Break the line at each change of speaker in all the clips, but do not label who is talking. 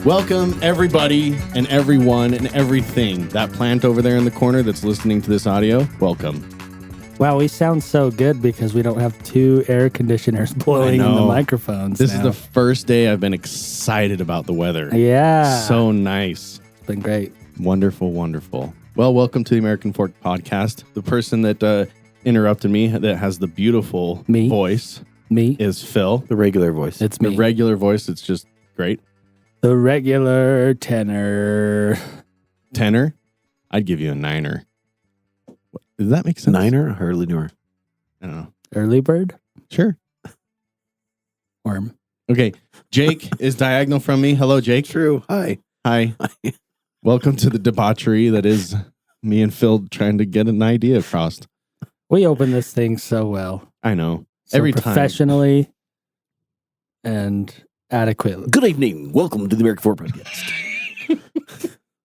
Welcome, everybody and everyone and everything. That plant over there in the corner that's listening to this audio, welcome.
Wow, we sound so good because we don't have two air conditioners blowing in the microphones.
This is the first day I've been excited about the weather.
Yeah.
So nice.
It's been great.
Wonderful, wonderful. Well, welcome to the American Fork Podcast. The person that interrupted me that has the beautiful voice is Phil.
The regular voice.
It's me.
The regular voice, it's just great.
The regular tenor.
Tenor? I'd give you a 9er. Does that make sense?
9er or early newer?
I don't know.
Early bird?
Sure.
Worm.
Okay. Jake is diagonal from me. Hello, Jake.
True. Hi.
Hi. Welcome to the debauchery that is me and Phil trying to get an idea across.
We open this thing so well.
I know.
So
Every time.
Professionally and adequately.
Good evening. Welcome to the American Fork Podcast.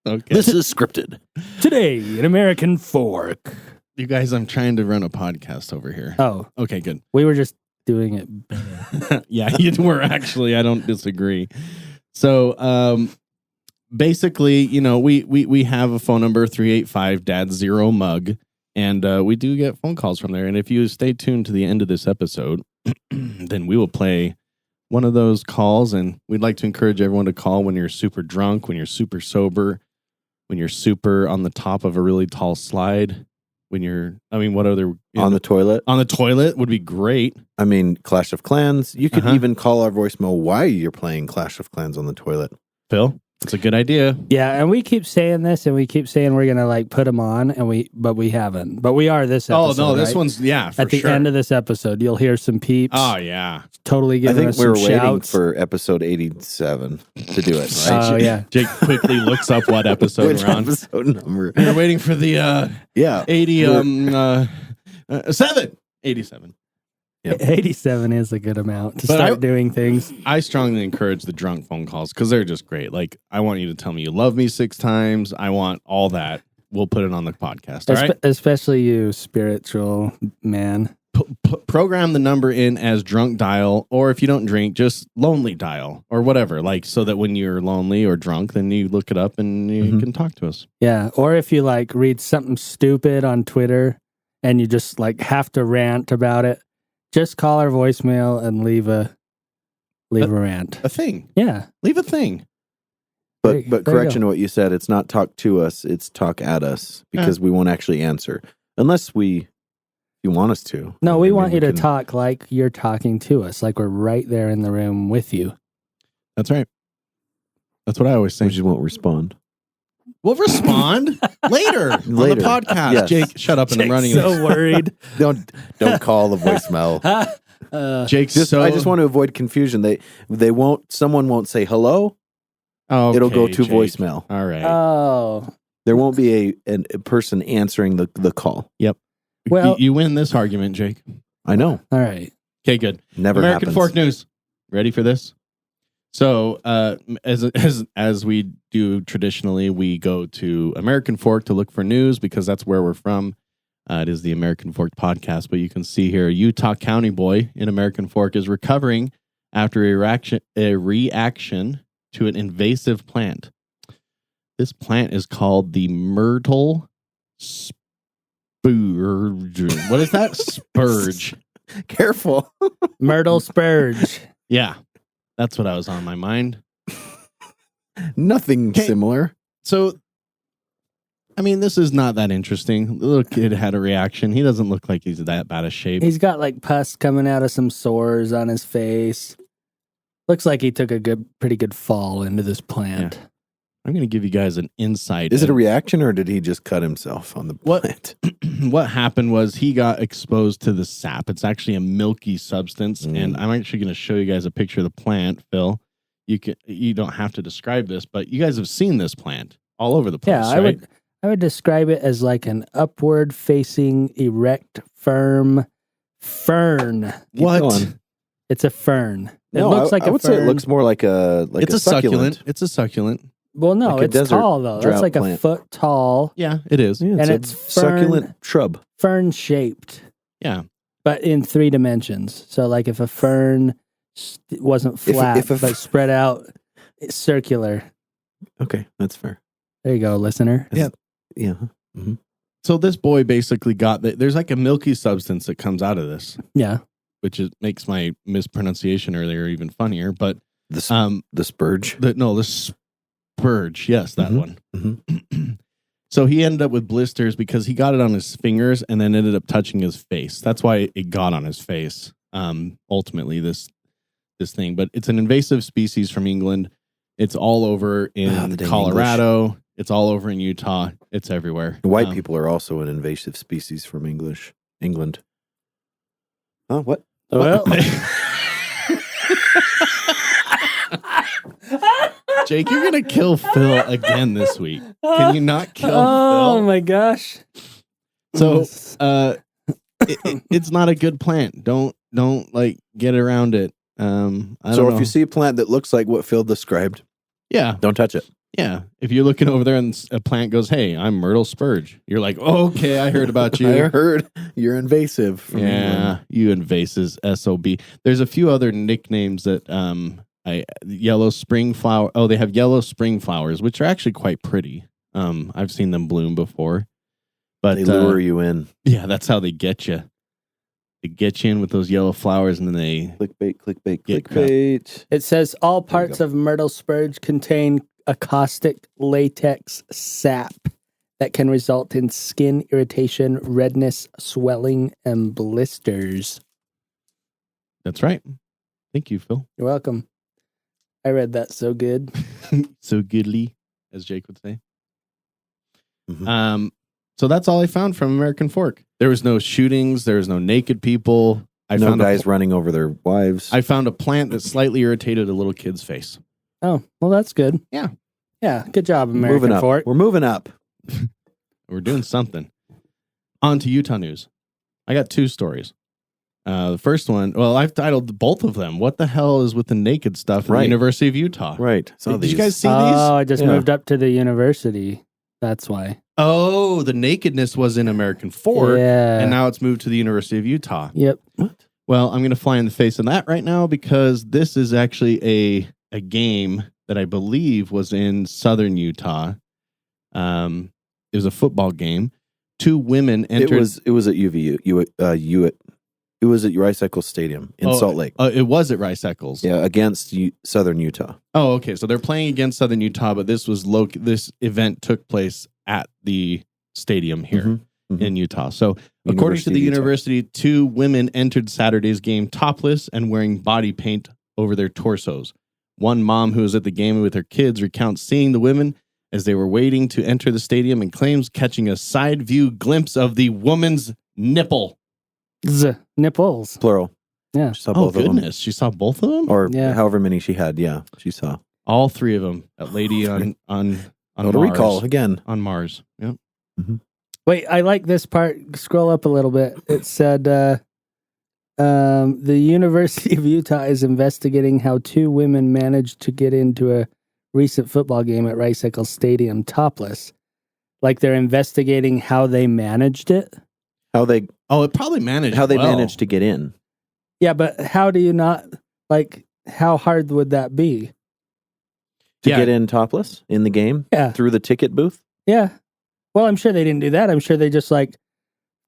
Okay.
This is scripted.
Today, an American Fork.
You guys, I'm trying to run a podcast over here.
Oh.
Okay, good.
We were just doing it better.
Yeah, you were actually. I don't disagree. So, basically, you know, we have a phone number, 385-DAD0MUG, and we do get phone calls from there. And if you stay tuned to the end of this episode, then we will play one of those calls, and we'd like to encourage everyone to call when you're super drunk, when you're super sober, when you're super on the top of a really tall slide, when you're, I mean, what other...
On the toilet?
On the toilet would be great.
I mean, Clash of Clans. You could even call our voicemail while you're playing Clash of Clans on the toilet.
Phil, it's a good idea.
Yeah, and we keep saying this, and we keep saying we're gonna like put them on, and but we haven't. But we are this episode.
Oh no, this
right?
one's for
at the
sure.
end of this episode. You'll hear some peeps.
Oh yeah,
totally giving us some
I think we were waiting
shouts.
for episode 87 to do it. Right?
Oh yeah.
Jake quickly looks up what episode
Which
we're on.
episode number?
We're waiting for the 87. Yep.
87 is a good amount to start doing things.
I strongly encourage the drunk phone calls because they're just great. Like, I want you to tell me you love me 6 times. I want all that. We'll put it on the podcast. All right.
Especially you, spiritual man.
Program the number in as drunk dial, or if you don't drink, just lonely dial or whatever. Like, so that when you're lonely or drunk, then you look it up and you can talk to us.
Yeah. Or if you like read something stupid on Twitter and you just like have to rant about it, just call our voicemail and leave a rant.
A thing.
Yeah.
Leave a thing.
But correction to what you said, it's not talk to us, it's talk at us, because we won't actually answer. Unless you want us to.
No, we want you to talk like you're talking to us, like we're right there in the room with you.
That's right. That's what I always say.
We just won't respond.
We'll respond later on the podcast.
Yes.
Jake, shut up and I'm running
so
this.
worried.
Don't call the voicemail.
Jake's
I just want to avoid confusion. Someone won't say hello.
Oh,
it'll go to
Jake.
voicemail.
All right.
Oh.
There won't be a person answering the call.
Yep.
Well,
you win this argument, Jake.
I know.
All right.
Okay, good.
Never
American
happens.
Fork News. Ready for this? So, as we do traditionally, we go to American Fork to look for news because that's where we're from. It is the American Fork Podcast, but you can see here, a Utah County boy in American Fork is recovering after a reaction to an invasive plant. This plant is called the myrtle spurge. What is that? Spurge.
Careful.
Myrtle spurge.
Yeah. That's what I was on my mind.
Nothing similar.
So, I mean, this is not that interesting. The little kid had a reaction. He doesn't look like he's that bad of shape.
He's got like pus coming out of some sores on his face. Looks like he took a pretty good fall into this plant.
Yeah. I'm going to give you guys an insight.
Is it a reaction or did he just cut himself on the plant?
What happened was he got exposed to the sap. It's actually a milky substance, and I'm actually going to show you guys a picture of the plant, Phil. You don't have to describe this, but you guys have seen this plant all over the place.
Yeah,
right?
I would describe it as like an upward facing, erect, firm fern.
What?
It's a fern. It
No,
looks like
I would say it looks more like a succulent.
It's a succulent.
Well, no,
like a
it's
desert
tall though. That's
drought
like
plant.
a foot tall.
Yeah, it is.
Yeah,
And
a
it's
succulent shrub.
Fern shaped,
Yeah.
but in 3 dimensions. So like if a fern wasn't flat
if a
but spread out circular.
Okay, that's fair.
There you go, listener.
Yeah.
Yeah. Mm-hmm.
So this boy basically got that. There's like a milky substance that comes out of this,
Yeah.
which makes my mispronunciation earlier even funnier. But
The spurge.
The spurge. Yes, that one.
Mm-hmm.
So he ended up with blisters because he got it on his fingers and then ended up touching his face. That's why it got on his face. Ultimately, this thing, but it's an invasive species from England. It's all over in Colorado. English. It's all over in Utah. It's everywhere.
White people are also an invasive species from England. Oh, what?
Well,
Jake, you're gonna kill Phil again this week. Can you not kill Phil?
Oh my gosh!
So, it's not a good plant. Don't like get around it.
So if you see a plant that looks like what Phil described, don't touch it.
Yeah, if you're looking over there and a plant goes, "Hey, I'm Myrtle Spurge," you're like, "Okay, I heard about you.
I heard you're invasive."
From England. You invasive SOB. There's a few other nicknames that yellow spring flower. Oh, they have yellow spring flowers, which are actually quite pretty. I've seen them bloom before, but
they lure you in.
Yeah, that's how they get you. They get you in with those yellow flowers, and then they
clickbait.
It says all parts of myrtle spurge contain a caustic latex sap that can result in skin irritation, redness, swelling, and blisters.
That's right. Thank you, Phil.
You're welcome. I read that so good.
So goodly, as Jake would say.
Mm-hmm.
So that's all I found from American Fork. There was no shootings. There was no naked people.
I found guys running over their wives.
I found a plant that slightly irritated a little kid's face.
Oh, well, that's good.
Yeah.
Yeah, good job, American Fork.
We're moving up.
We're doing something. On to Utah news. I got two stories. The first one, well, I've titled both of them, "What the hell is with the naked stuff at the University of Utah?"
Right.
Did you guys see these?
Oh, I just moved up to the university. That's why.
Oh, the nakedness was in American Fork, and now it's moved to the University of Utah.
Yep.
What?
Well, I'm going to fly in the face of that right now because this is actually a game that I believe was in southern Utah. It was a football game. Two women entered.
It was at UVU. It was at Rice Eccles Stadium in Salt Lake.
It was at Rice Eccles.
Yeah, against Southern Utah.
Oh, okay. So they're playing against Southern Utah, but this event took place at the stadium here in Utah. So according to the university, two women entered Saturday's game topless and wearing body paint over their torsos. One mom who was at the game with her kids recounts seeing the women as they were waiting to enter the stadium and claims catching a side view glimpse of the woman's nipple.
Nipples.
Plural.
Yeah.
She saw both of them.
She saw both of them?
Or however many she had. Yeah, she saw.
All three of them. That lady on
Not a recall again.
On Mars. Yep.
Mm-hmm.
Wait, I like this part. Scroll up a little bit. It said the University of Utah is investigating how two women managed to get into a recent football game at Rice Eccles Stadium topless. Like they're investigating how they managed it.
It probably managed.
How they managed to get in.
Yeah, but how do you not, like, how hard would that be?
To get in topless in the game?
Yeah.
Through the ticket booth?
Yeah. Well, I'm sure they didn't do that. I'm sure they just,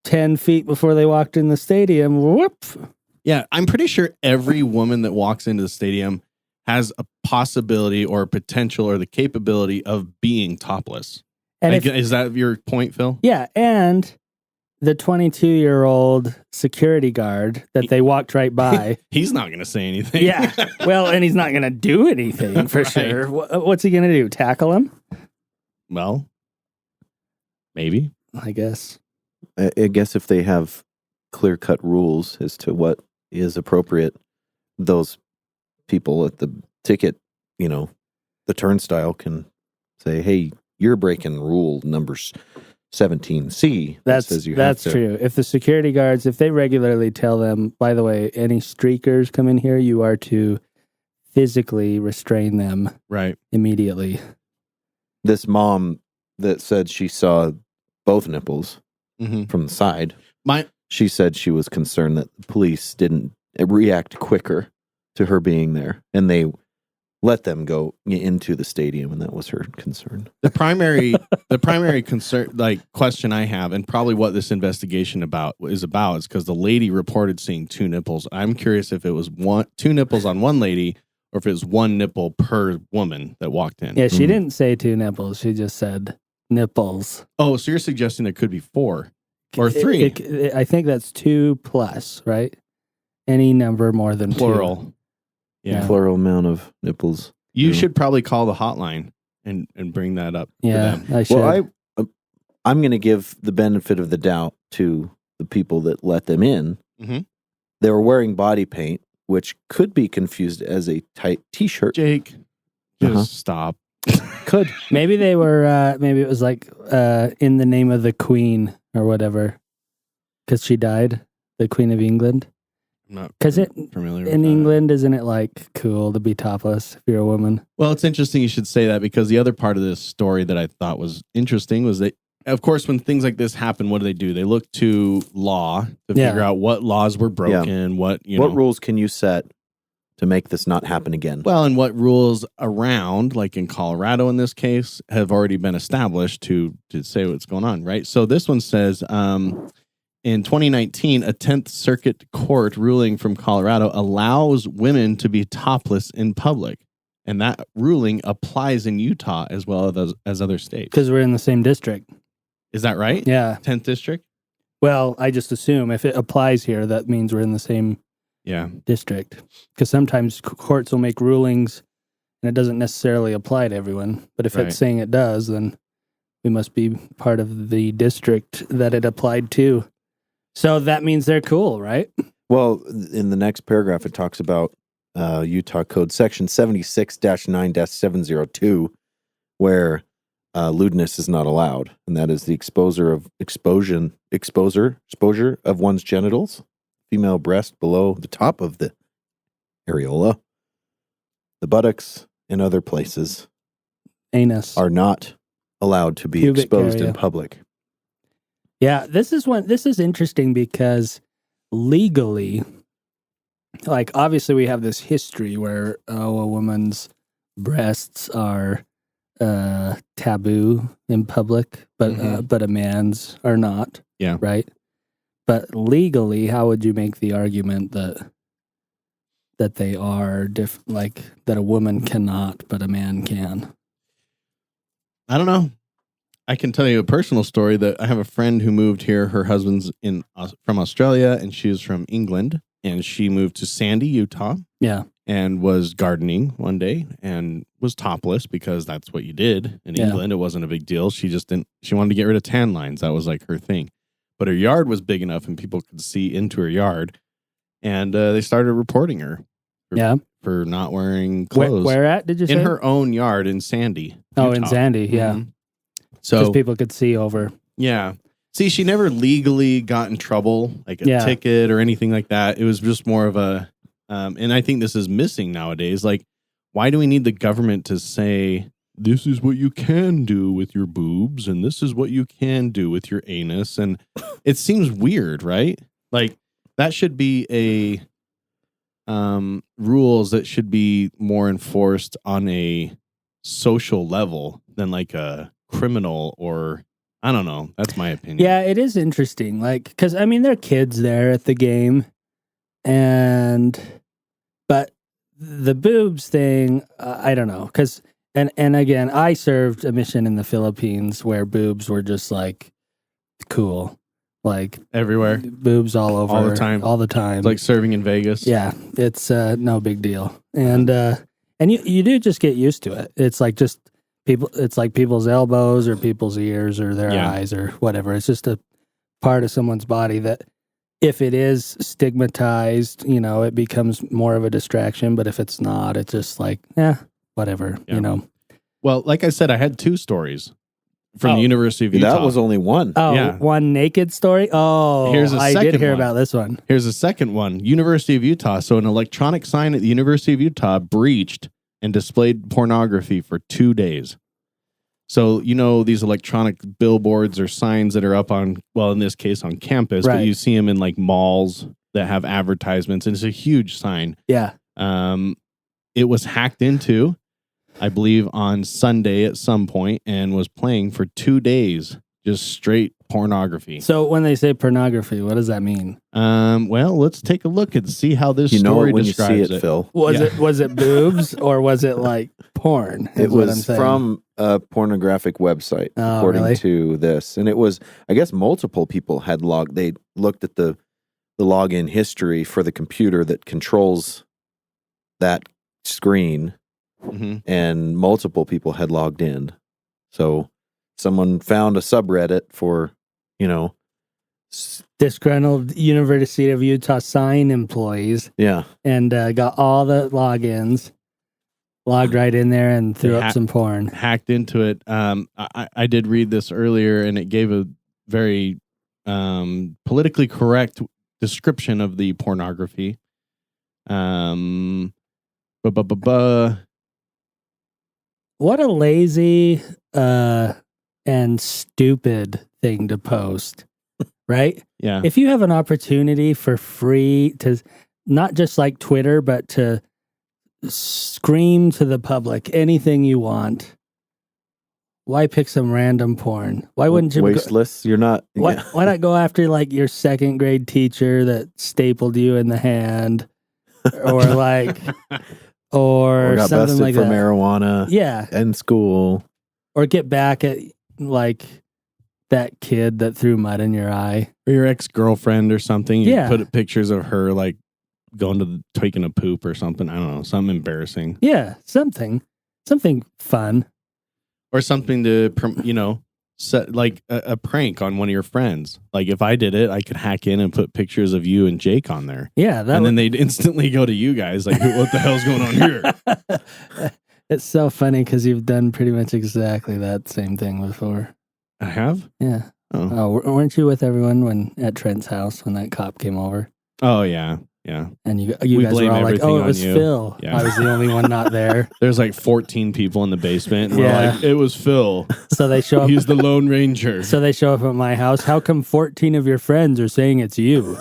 10 feet before they walked in the stadium, whoop.
Yeah, I'm pretty sure every woman that walks into the stadium has a possibility or a potential or the capability of being topless. And is that your point, Phil?
Yeah, and the 22-year-old security guard that they walked right by.
He's not going to say anything.
Yeah. Well, and he's not going to do anything for sure. What's he going to do? Tackle him?
Well, maybe.
I guess.
I guess if they have clear-cut rules as to what is appropriate, those people at the ticket, the turnstile can say, "Hey, you're breaking rule number 17C."
That's true. If the security guards, if they regularly tell them, by the way, any streakers come in here, you are to physically restrain them immediately.
This mom that said she saw both nipples from the side, she said she was concerned that the police didn't react quicker to her being there. And they let them go into the stadium, and that was her concern.
The primary concern, like question I have, and probably what this investigation is because the lady reported seeing 2 nipples. I'm curious if it was 2 nipples on one lady, or if it was 1 nipple per woman that walked in.
Yeah, she didn't say 2 nipples. She just said nipples.
Oh, so you're suggesting there could be 4 or 3?
I think that's 2 plus, right? Any number more than
Plural.
2.
Yeah.
Plural amount of nipples.
You should probably call the hotline and bring that up.
Yeah,
to them.
I should.
Well, I'm going to give the benefit of the doubt to the people that let them in.
Mm-hmm.
They were wearing body paint, which could be confused as a tight T-shirt.
Jake, just stop.
Could.
Maybe they were, maybe it was like in the name of the Queen or whatever, because she died, the Queen of England.
I'm not
Because
familiar with
in
that.
England, isn't it like cool to be topless if you're a woman?
Well, it's interesting you should say that, because the other part of this story that I thought was interesting was that, of course, when things like this happen, what do? They look to law to figure out what laws were broken, what
rules can you set to make this not happen again?
Well, and what rules around, like in Colorado in this case, have already been established to say what's going on, right? So this one says, in 2019, a 10th Circuit Court ruling from Colorado allows women to be topless in public. And that ruling applies in Utah as well as other states.
Because we're in the same district.
Is that right?
Yeah.
10th district?
Well, I just assume if it applies here, that means we're in the same district. Because sometimes courts will make rulings and it doesn't necessarily apply to everyone. But if it's saying it does, then we must be part of the district that it applied to. So that means they're cool, right?
Well, in the next paragraph, it talks about Utah Code Section 76-9-702, where lewdness is not allowed, and that is the exposure of one's genitals, female breast below the top of the areola, the buttocks, and other places.
Anus
are not allowed to be
pubic
exposed
area
in public.
Yeah, this is interesting because legally, like obviously we have this history where a woman's breasts are taboo in public, but a man's are not.
Yeah.
Right. But legally, how would you make the argument that they are like that a woman cannot, but a man can?
I don't know. I can tell you a personal story that I have a friend who moved here. Her husband's from Australia and she was from England, and she moved to Sandy, Utah.
Yeah.
And was gardening one day and was topless because that's what you did in England. It wasn't a big deal. She wanted to get rid of tan lines. That was like her thing. But her yard was big enough and people could see into her yard. And they started reporting her for not wearing clothes.
Where at, did you say?
In her own yard in Sandy.
Oh,
Utah.
in Sandy, yeah.
Mm-hmm.
Because
So
people could see over.
Yeah. See, she never legally got in trouble, like a ticket or anything like that. It was just more of a, and I think this is missing nowadays. Like, why do we need the government to say, this is what you can do with your boobs and this is what you can do with your anus? And it seems weird, right? Like, that should be a rules that should be more enforced on a social level than like a criminal, or I don't know. That's my opinion.
Yeah, it is interesting. Like, because I mean, there are kids there at the game, but the boobs thing, I don't know. Because and again, I served a mission in the Philippines where boobs were just like cool, like
everywhere,
boobs all over,
all the time. It's like serving in Vegas.
Yeah, it's no big deal, and you do just get used to it. It's like just. It's like people's elbows or people's ears or their eyes or whatever. It's just a part of someone's body that if it is stigmatized, it becomes more of a distraction. But if it's not, it's just like, whatever,
Well, like I said, I had 2 stories from the University of Utah.
That was only one.
Oh, yeah. One naked story? Oh, I did hear about this one.
Here's a second one. University of Utah. So an electronic sign at the University of Utah breached and displayed pornography for 2 days. So, these electronic billboards or signs that are up on, well, in this case on campus, but you see them in like malls that have advertisements, and it's a huge sign.
Yeah.
it was hacked into, I believe, on Sunday at some point and was playing for 2 days, just straight pornography.
So when they say pornography, what does that mean?
Well, let's take a look and see how this
You know
story
it when you
describes
see it, Phil.
Was it boobs or was it like porn?
It
is what I'm
was
saying.
from a pornographic website,
Oh,
according
really?
to this. And it was, I guess multiple people had they looked at the login history for the computer that controls that screen,
Mhm.
and multiple people had logged in. So someone found a subreddit for,
Disgruntled University of Utah sign employees
yeah.
and got all the logins, logged right in there and threw up some porn.
Hacked into it. I did read this earlier, and it gave a very politically correct description of the pornography.
What a lazy and stupid thing to post, right?
Yeah.
If you have an opportunity for free to not just like Twitter, but to scream to the public anything you want, why pick some random porn? Why wouldn't you
Wasteless? You're not.
Why
Yeah.
not go after like your second grade teacher that stapled you in the hand, or like, or
got
something
busted
like
for
that?
marijuana
Yeah,
in school.
or get back at like that kid that threw mud in your eye.
Or your ex-girlfriend or something. You
Yeah.
put pictures of her like going to taking a poop or something. I don't know. Something embarrassing.
Yeah, something fun.
Or something to, set like a prank on one of your friends. Like if I did it, I could hack in and put pictures of you and Jake on there.
Yeah,
And then they'd instantly go to you guys like, what the hell's going on here?
It's so funny because you've done pretty much exactly that same thing before.
I have?
Yeah.
Oh,
Weren't you with everyone at Trent's house when that cop came over?
oh yeah. Yeah.
And you
We
guys were
blame
all like,
everything
"Oh, it
on
was
you."
Phil."
Yeah.
I was the only one not there.
There's like 14 people in the basement. And
Yeah.
we're like, it was Phil.
So they show up.
He's the Lone Ranger.
So they show up at my house. How come 14 of your friends are saying it's you?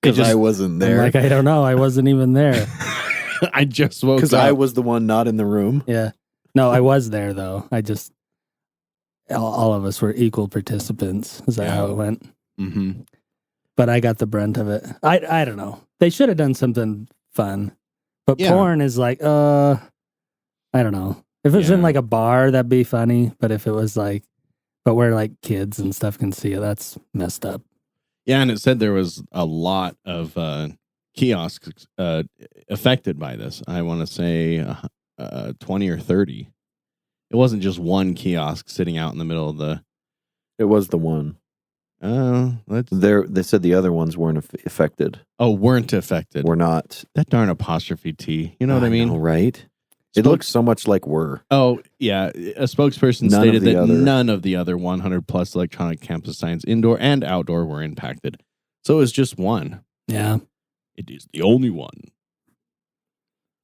Because I wasn't
I'm
there.
like, I don't know. I wasn't even there.
I just woke up.
Because I was the one not in the room.
Yeah. No, I was there though. All of us were equal participants. Is that how it went?
Mm-hmm.
But I got the brunt of it. I don't know. They should have done something fun. But
Yeah.
porn is like, I don't know. If it was in
Yeah.
like a bar, that'd be funny. But if it was like, but where like kids and stuff can see it, that's messed up.
Yeah, and it said there was a lot of kiosks affected by this. I want to say 20 or 30. It wasn't just one kiosk sitting out in the middle of the.
It was the one. They said the other ones weren't affected.
Oh, weren't affected.
We're not.
That darn apostrophe T. You know what I mean?
know, right? It looks so much like were.
Oh, yeah. A spokesperson
None
stated
of the
that
other.
none of the other 100 plus electronic campus signs, indoor and outdoor, were impacted. So it was just one.
Yeah.
It is the only one.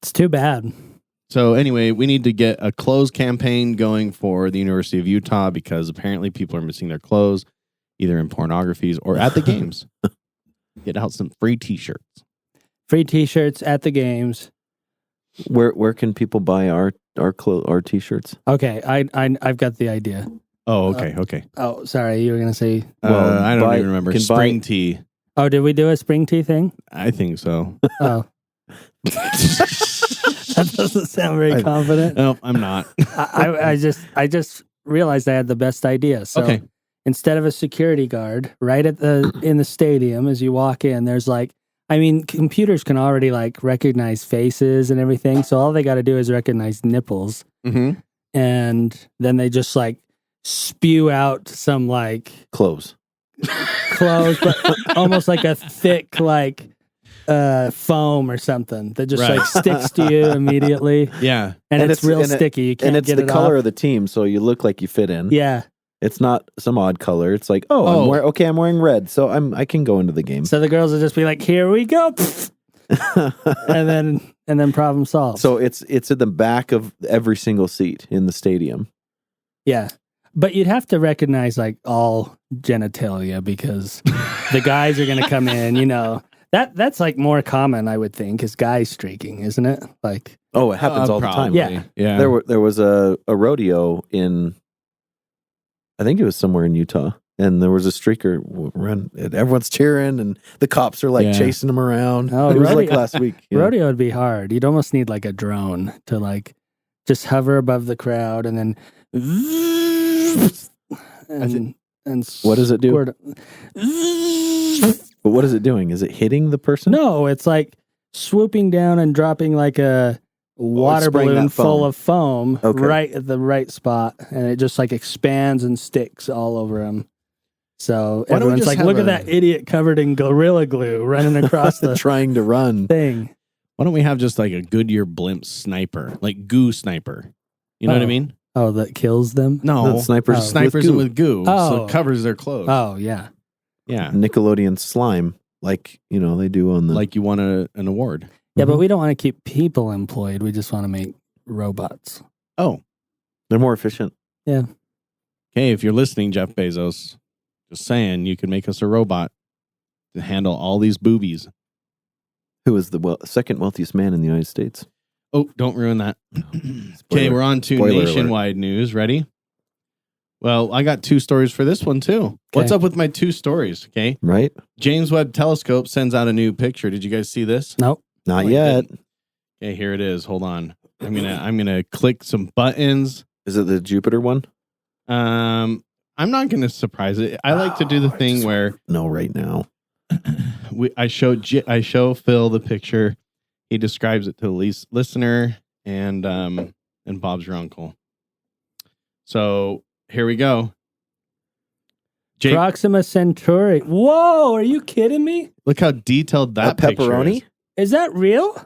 It's too bad.
So anyway, we need to get a clothes campaign going for the University of Utah because apparently people are missing their clothes, either in pornographies or at the games. Get out some free T-shirts.
Free T-shirts at the games.
Where can people buy our T-shirts?
Okay, I've got the idea.
Oh, okay, okay.
Oh, sorry, you were gonna say.
I don't even remember.
can
Spring
buy-
tea.
Oh, did we do a spring tea thing?
I think so.
Oh, that doesn't sound very confident.
No, I'm not.
I just realized I had the best idea. So
Okay.
instead of a security guard, right at in the stadium as you walk in, there's like, I mean, computers can already like recognize faces and everything. So all they got to do is recognize nipples,
Mm-hmm.
and then they just like spew out some like
Clothes.
clothes, but almost like a thick like foam or something that just
Right.
like sticks to you immediately,
Yeah.
and,
And
it's
it's-
real
and it-
sticky. You can't
And it's
get
the
it
color
off.
of the team, so you look like you fit in.
Yeah.
It's not some odd color. It's like,
Oh.
I'm wearing red, so I can go into the game.
So the girls will just be like, "Here we go," and then problem solved.
So it's at the back of every single seat in the stadium.
yeah, but you'd have to recognize like all genitalia because the guys are going to come in. You know that's like more common, I would think, is guys streaking, isn't it? Like
Oh, it happens all the time.
Yeah.
Yeah.
There was a rodeo in, I think it was somewhere in Utah, and there was a streaker run, and everyone's cheering, and the cops are like chasing him around.
Oh,
it was like
rodeo-
last week. Yeah.
Rodeo would be hard. You'd almost need like a drone to like just hover above the crowd and then and
What does it do?
squirt-
But what is it doing? Is it hitting the person?
No, it's like swooping down and dropping like a water
spraying
balloon
that foam.
full of foam
Okay.
right at the right spot, and it just like expands and sticks all over him. So
Why don't we
everyone's
just
like,
have
"Look
a-
at that idiot covered in Gorilla Glue running across the
Trying to run.
thing."
Why don't we have just like a Goodyear blimp sniper, like goo sniper? You know what I
Oh.
mean?
Oh, that kills them.
No,
The snipers,
Oh.
snipers
with
with goo, so
Oh.
it covers their clothes.
Oh yeah.
Yeah,
Nickelodeon slime, like they do on the.
like you won an award.
Yeah, but
Mhm.
we don't want to keep people employed. We just want to make robots.
Oh,
They're more efficient.
okay. If you're listening, Jeff Bezos, just saying, you can make us a robot to handle all these boobies.
Who is the second wealthiest man in the United States?
Oh, don't ruin that. Okay,
Spoiler.
we're on to
Spoiler alert.
nationwide news. Ready? Well, I got 2 stories for this one too. What's
Okay.
up with my 2 stories? Okay,
Right?
James Webb Telescope sends out a new picture. Did you guys see this?
Nope.
Not
Oh, I
yet.
didn't. Okay, here it is. Hold on. I'm gonna click some buttons.
Is it the Jupiter one?
I'm not gonna surprise it. I like to do the thing where
No, right now.
I show Phil the picture. He describes it to the listener, and Bob's your uncle. So here we go. Jake,
Proxima Centauri. Whoa, are you kidding me?
look how detailed that picture
pepperoni?
is.
Is that real?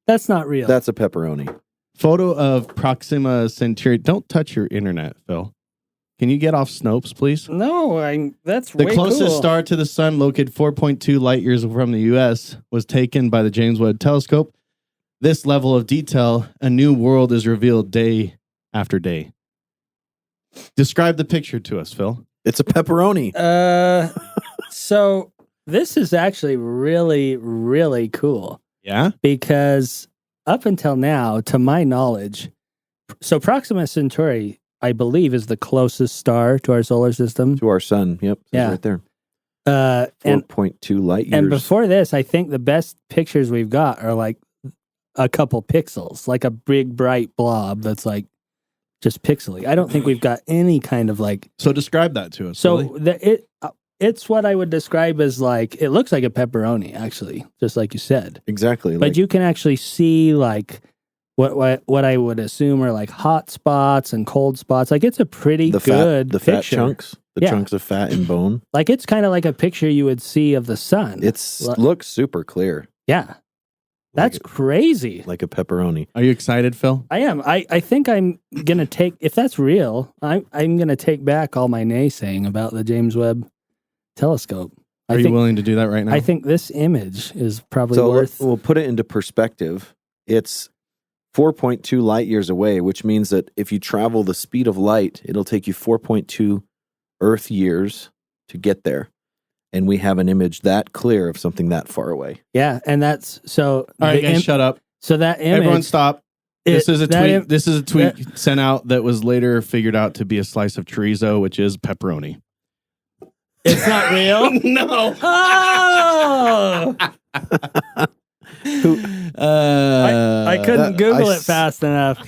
That's not real.
That's a pepperoni.
Photo of Proxima Centauri. Don't touch your internet, Phil. Can you get off Snopes, please?
no, that's
The
way
closest
cool.
star to the sun, located 4.2 light years from the U.S., was taken by the James Webb Telescope. This level of detail, a new world is revealed day after day. Describe the picture to us, Phil.
It's a pepperoni.
So this is actually really, really cool
Yeah?
because up until now, to my knowledge, so Proxima Centauri, I believe, is the closest star to our solar system.
To our sun. Yep. It's
Yeah.
right there.
And
4.2 light years.
And before this, I think the best pictures we've got are like a couple pixels, like a big bright blob that's like just pixely. I don't think we've got any kind of like.
So describe that to us.
So
Billy.
it's what I would describe as like it looks like a pepperoni, actually, just like you said.
Exactly.
But
like,
you can actually see like what I would assume are like hot spots and cold spots. Like it's a pretty
the
good
fat
picture.
chunks. The
Yeah.
chunks of fat and bone.
Like it's kind of like a picture you would see of the sun.
Looks super clear.
Yeah, that's crazy.
Like a pepperoni.
Are you excited, Phil?
I am. I think I'm gonna take if that's real. I'm gonna take back all my naysaying about the James Webb Telescope.
Are you willing to do that right now?
I think this image is probably
So
worth.
we'll put it into perspective. It's 4.2 light years away, which means that if you travel the speed of light, it'll take you 4.2 Earth years to get there. And we have an image that clear of something that far away.
Yeah, and that's so.
All right, guys, shut up.
So that image.
Everyone stop. This is a
that
tweet.
im-
This is a tweet sent out that was later figured out to be a slice of chorizo, which is pepperoni.
It's not real.
No.
Oh! I couldn't Google it fast enough.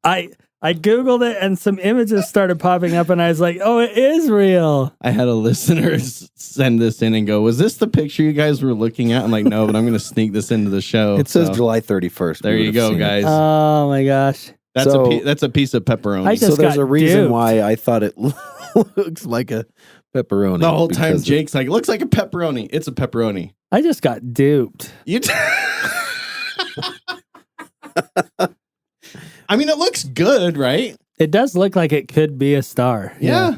I Googled it and some images started popping up and I was like, oh, it is real.
I had a listener send this in and go, was this the picture you guys were looking at? I'm like, no, but I'm going to sneak this into the show.
It says
So,
July 31st.
there
We
you
would've
go,
seen it.
guys.
Oh my gosh.
That's a piece of pepperoni.
I
So
just
there's
got
a reason
duped.
why I thought it looks like a pepperoni.
the whole time
because
Jake's like, looks like a pepperoni. It's a pepperoni.
I just got duped.
You I mean, it looks good, right?
It does look like it could be a star.
Yeah.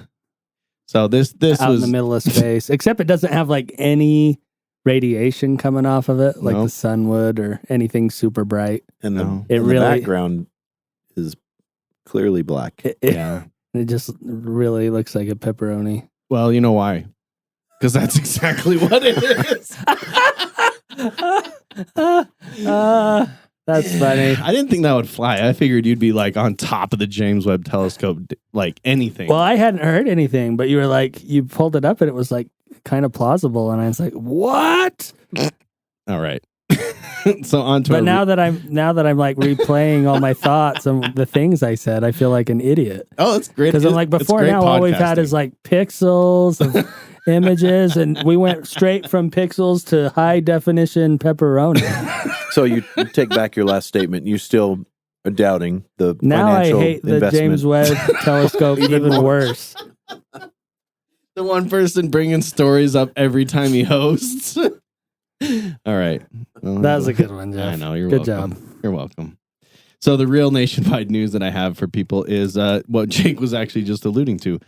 So this
Out
was
in the middle of space, except it doesn't have like any radiation coming off of it, like
No.
the sun would or anything super bright.
And
No.
the,
It
and
really-
the background is clearly black.
It just really looks like a pepperoni.
Well, you know why? Because that's exactly what it is.
That's funny.
I didn't think that would fly. I figured you'd be like on top of the James Webb Telescope, like anything.
Well, I hadn't heard anything, but you were like, you pulled it up and it was like kind of plausible, and I was like, what?
All right. So on to
But now that I'm like replaying all my thoughts and the things I said, I feel like an idiot.
Oh, that's great.
Because I'm like, before now, all we've had is like pixels of images, and we went straight from pixels to high definition pepperoni.
So you take back your last statement. You still are doubting the
Now I
financial
hate the
investment.
James Webb Telescope even worse.
the one person bringing stories up every time he hosts. All right. Well,
That was a good one, Jeff.
I know. You're
Good
welcome.
job.
You're welcome. So the real nationwide news that I have for people is what Jake was actually just alluding to.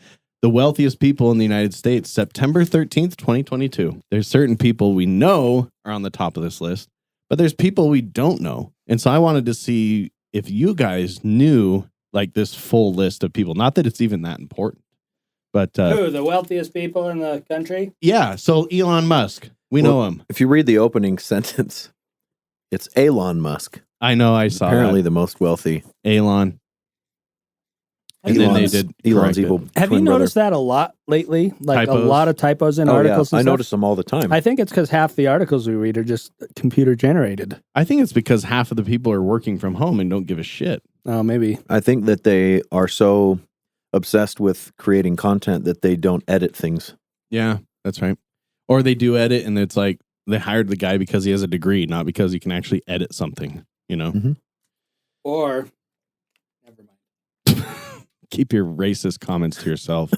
The wealthiest people in the United States, September 13th, 2022. There's certain people we know are on the top of this list, but there's people we don't know. And so I wanted to see if you guys knew like this full list of people. Not that it's even that important, but
Who, the wealthiest people in the country?
yeah. So Elon Musk, we know him.
If you read the opening sentence, it's Elon Musk.
I know. I saw
Apparently
that.
the most wealthy.
Elon. And then they did
Elon's
correct it.
evil.
Have you
twin brother.
noticed that a lot lately? Like
Typos?
a lot of typos in
Oh,
articles
yeah.
and
I
stuff?
notice them all the time.
I think it's because half the articles we read are just computer generated.
I think it's because half of the people are working from home and don't give a shit.
Oh, maybe.
I think that they are so obsessed with creating content that they don't edit things.
Yeah, that's right. Or they do edit and it's like they hired the guy because he has a degree, not because he can actually edit something, you know?
Mm-hmm.
Or, never mind.
Keep your racist comments to yourself.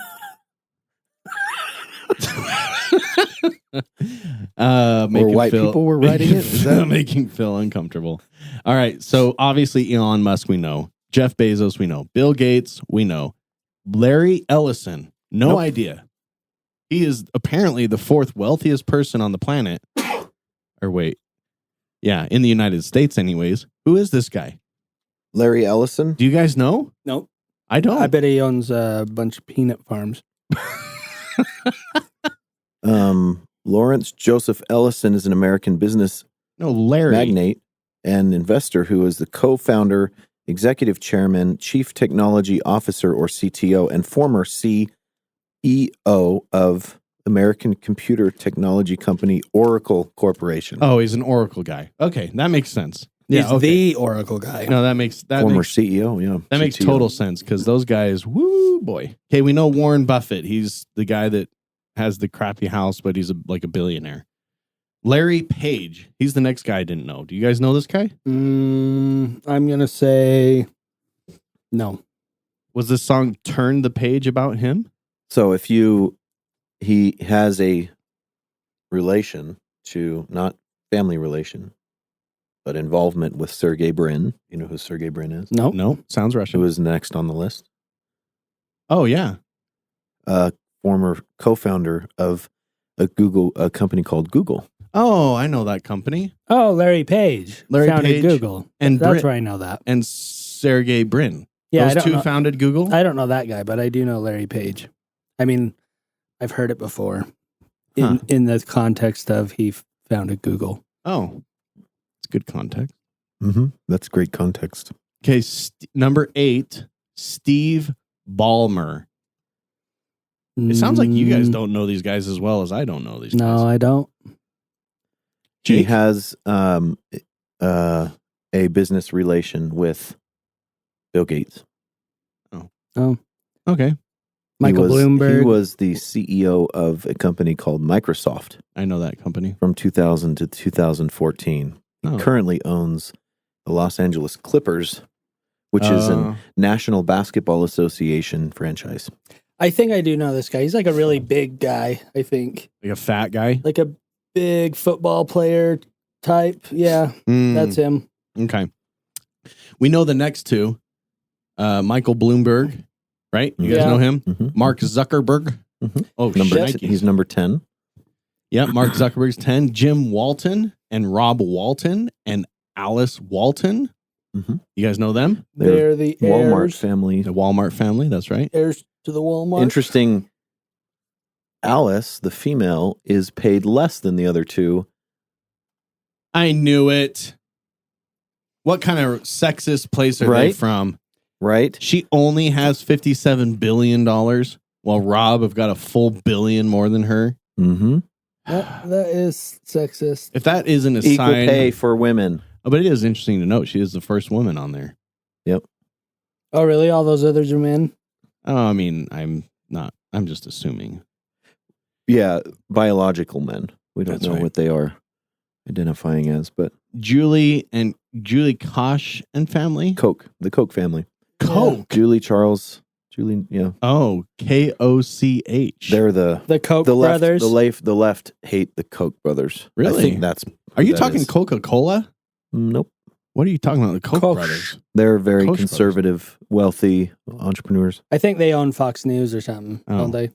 Or white people were writing it? Is that
making Phil uncomfortable? All right. So obviously Elon Musk, we know. Jeff Bezos, we know. Bill Gates, we know. Larry Ellison, no
Nope.
idea. He is apparently the fourth wealthiest person on the planet. Or wait. Yeah, in the United States anyways. Who is this guy?
Larry Ellison?
Do you guys know?
Nope.
I don't.
I bet he owns a bunch of peanut farms.
Lawrence Joseph Ellison is an American business
No, Larry.
magnate and investor who is the co-founder, executive chairman, chief technology officer or CTO, and former CEO of American computer technology company Oracle Corporation.
Oh, he's an Oracle guy. Okay, that makes sense.
He's
Yeah, okay.
the Oracle guy.
No, that makes
former CEO, yeah.
that makes
CTO.
total sense because those guys, woo boy. Okay, we know Warren Buffett. He's the guy that has the crappy house, but he's like a billionaire. Larry Page. He's the next guy I didn't know. Do you guys know this guy?
I'm going to say no.
Was this song Turn the Page about him?
So he has a relation to, not family relation, but involvement with Sergey Brin. You know who Sergey Brin is?
No.
No, sounds Russian.
Who is next on the list?
Oh, yeah.
Former co-founder of a company called Google.
Oh, I know that company.
Oh, Larry Page.
Larry
founded
Page
Google.
and
That's
Brit-
where I know that.
And Sergey Brin.
Yeah, I
Those
don't
two
know.
founded Google?
I don't know that guy, but I do know Larry Page. I mean, I've heard it before in the context of he founded Google.
Oh, it's good context.
Mm-hmm. That's great context.
Okay, number 8, Steve Ballmer. It sounds like you guys don't know these guys as well as I don't know these guys.
No, I don't.
He
Jake?
has a business relation with Bill Gates.
Oh,
Okay,
Michael Bloomberg.
He was the CEO of a company called Microsoft
I know that company.
from 2000 to 2014.
Oh.
Currently owns the Los Angeles Clippers, which is a National Basketball Association franchise.
I think I do know this guy. He's like a really big guy, I think.
Like a fat guy.
Like a big football player type. Yeah, that's him.
Okay. We know the next two. Michael Bloomberg, right? You guys
Yeah.
know him?
Mhm.
Mark Zuckerberg.
Mhm.
Oh,
Shit.
He's number 10.
Yeah, Mark Zuckerberg's 10. Jim Walton and Rob Walton and Alice Walton.
Mhm.
You guys know them?
They're the
Walmart
heirs,
family.
The Walmart family. That's right.
heirs to the Walmart.
Interesting. Alice, the female, is paid less than the other two.
I knew it. What kind of sexist place are they
Right?
from?
Right?
She only has $57 billion, while Rob have got a full billion more than her.
Mm-hmm.
That is sexist.
If that isn't a
Equal
sign,
pay for women.
oh, but it is interesting to note she is the first woman on there.
Oh, really? All those others are men?
Oh, I mean, I'm not. I'm just assuming.
Yeah, biological men. We don't
That's
know
right.
what they are identifying as, but
Julie Koch and family.
the Koch family.
Koch.
Julie, Charles, yeah.
Oh, Koch.
They're the
Koch
the left,
brothers?
the left hate the Koch brothers.
Really?
I think that's.
Are you
that
talking
is.
Coca-Cola?
Nope.
What are you talking about? The Koch
Koch.
brothers.
They're very
Koch
conservative, wealthy entrepreneurs.
I think they own Fox News or something,
Oh.
don't they?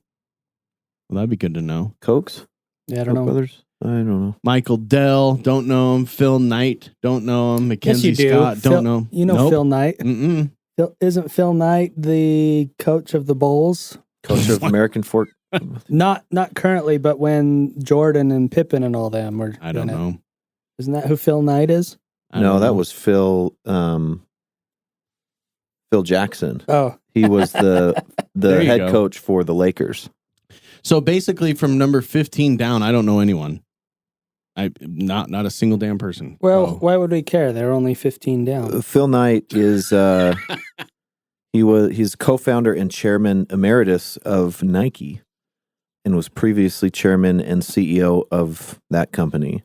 Well, that'd be good to know.
Kochs?
Yeah, I
Koch
don't know.
brothers? I don't know.
Michael Dell, don't know him. Phil Knight, don't know him.
Yes,
Mackenzie
you do.
Scott,
Phil-
don't know.
You know
Nope.
Phil Knight.
Mm-mm.
Isn't Phil Knight the coach of the Bulls?
Coach of American Fork.
Not currently, but when Jordan and Pippen and all them were
I don't
doing it.
know.
Isn't that who Phil Knight is?
I
No,
don't
that
know.
was Phil Jackson.
Oh,
He was the
There you
head
go.
coach for the Lakers.
So basically, from number 15 down, I don't know anyone. Not a single damn person.
well,
Oh.
why would we care? They're only 15 down.
Phil Knight is he's co-founder and chairman emeritus of Nike, and was previously chairman and CEO of that company.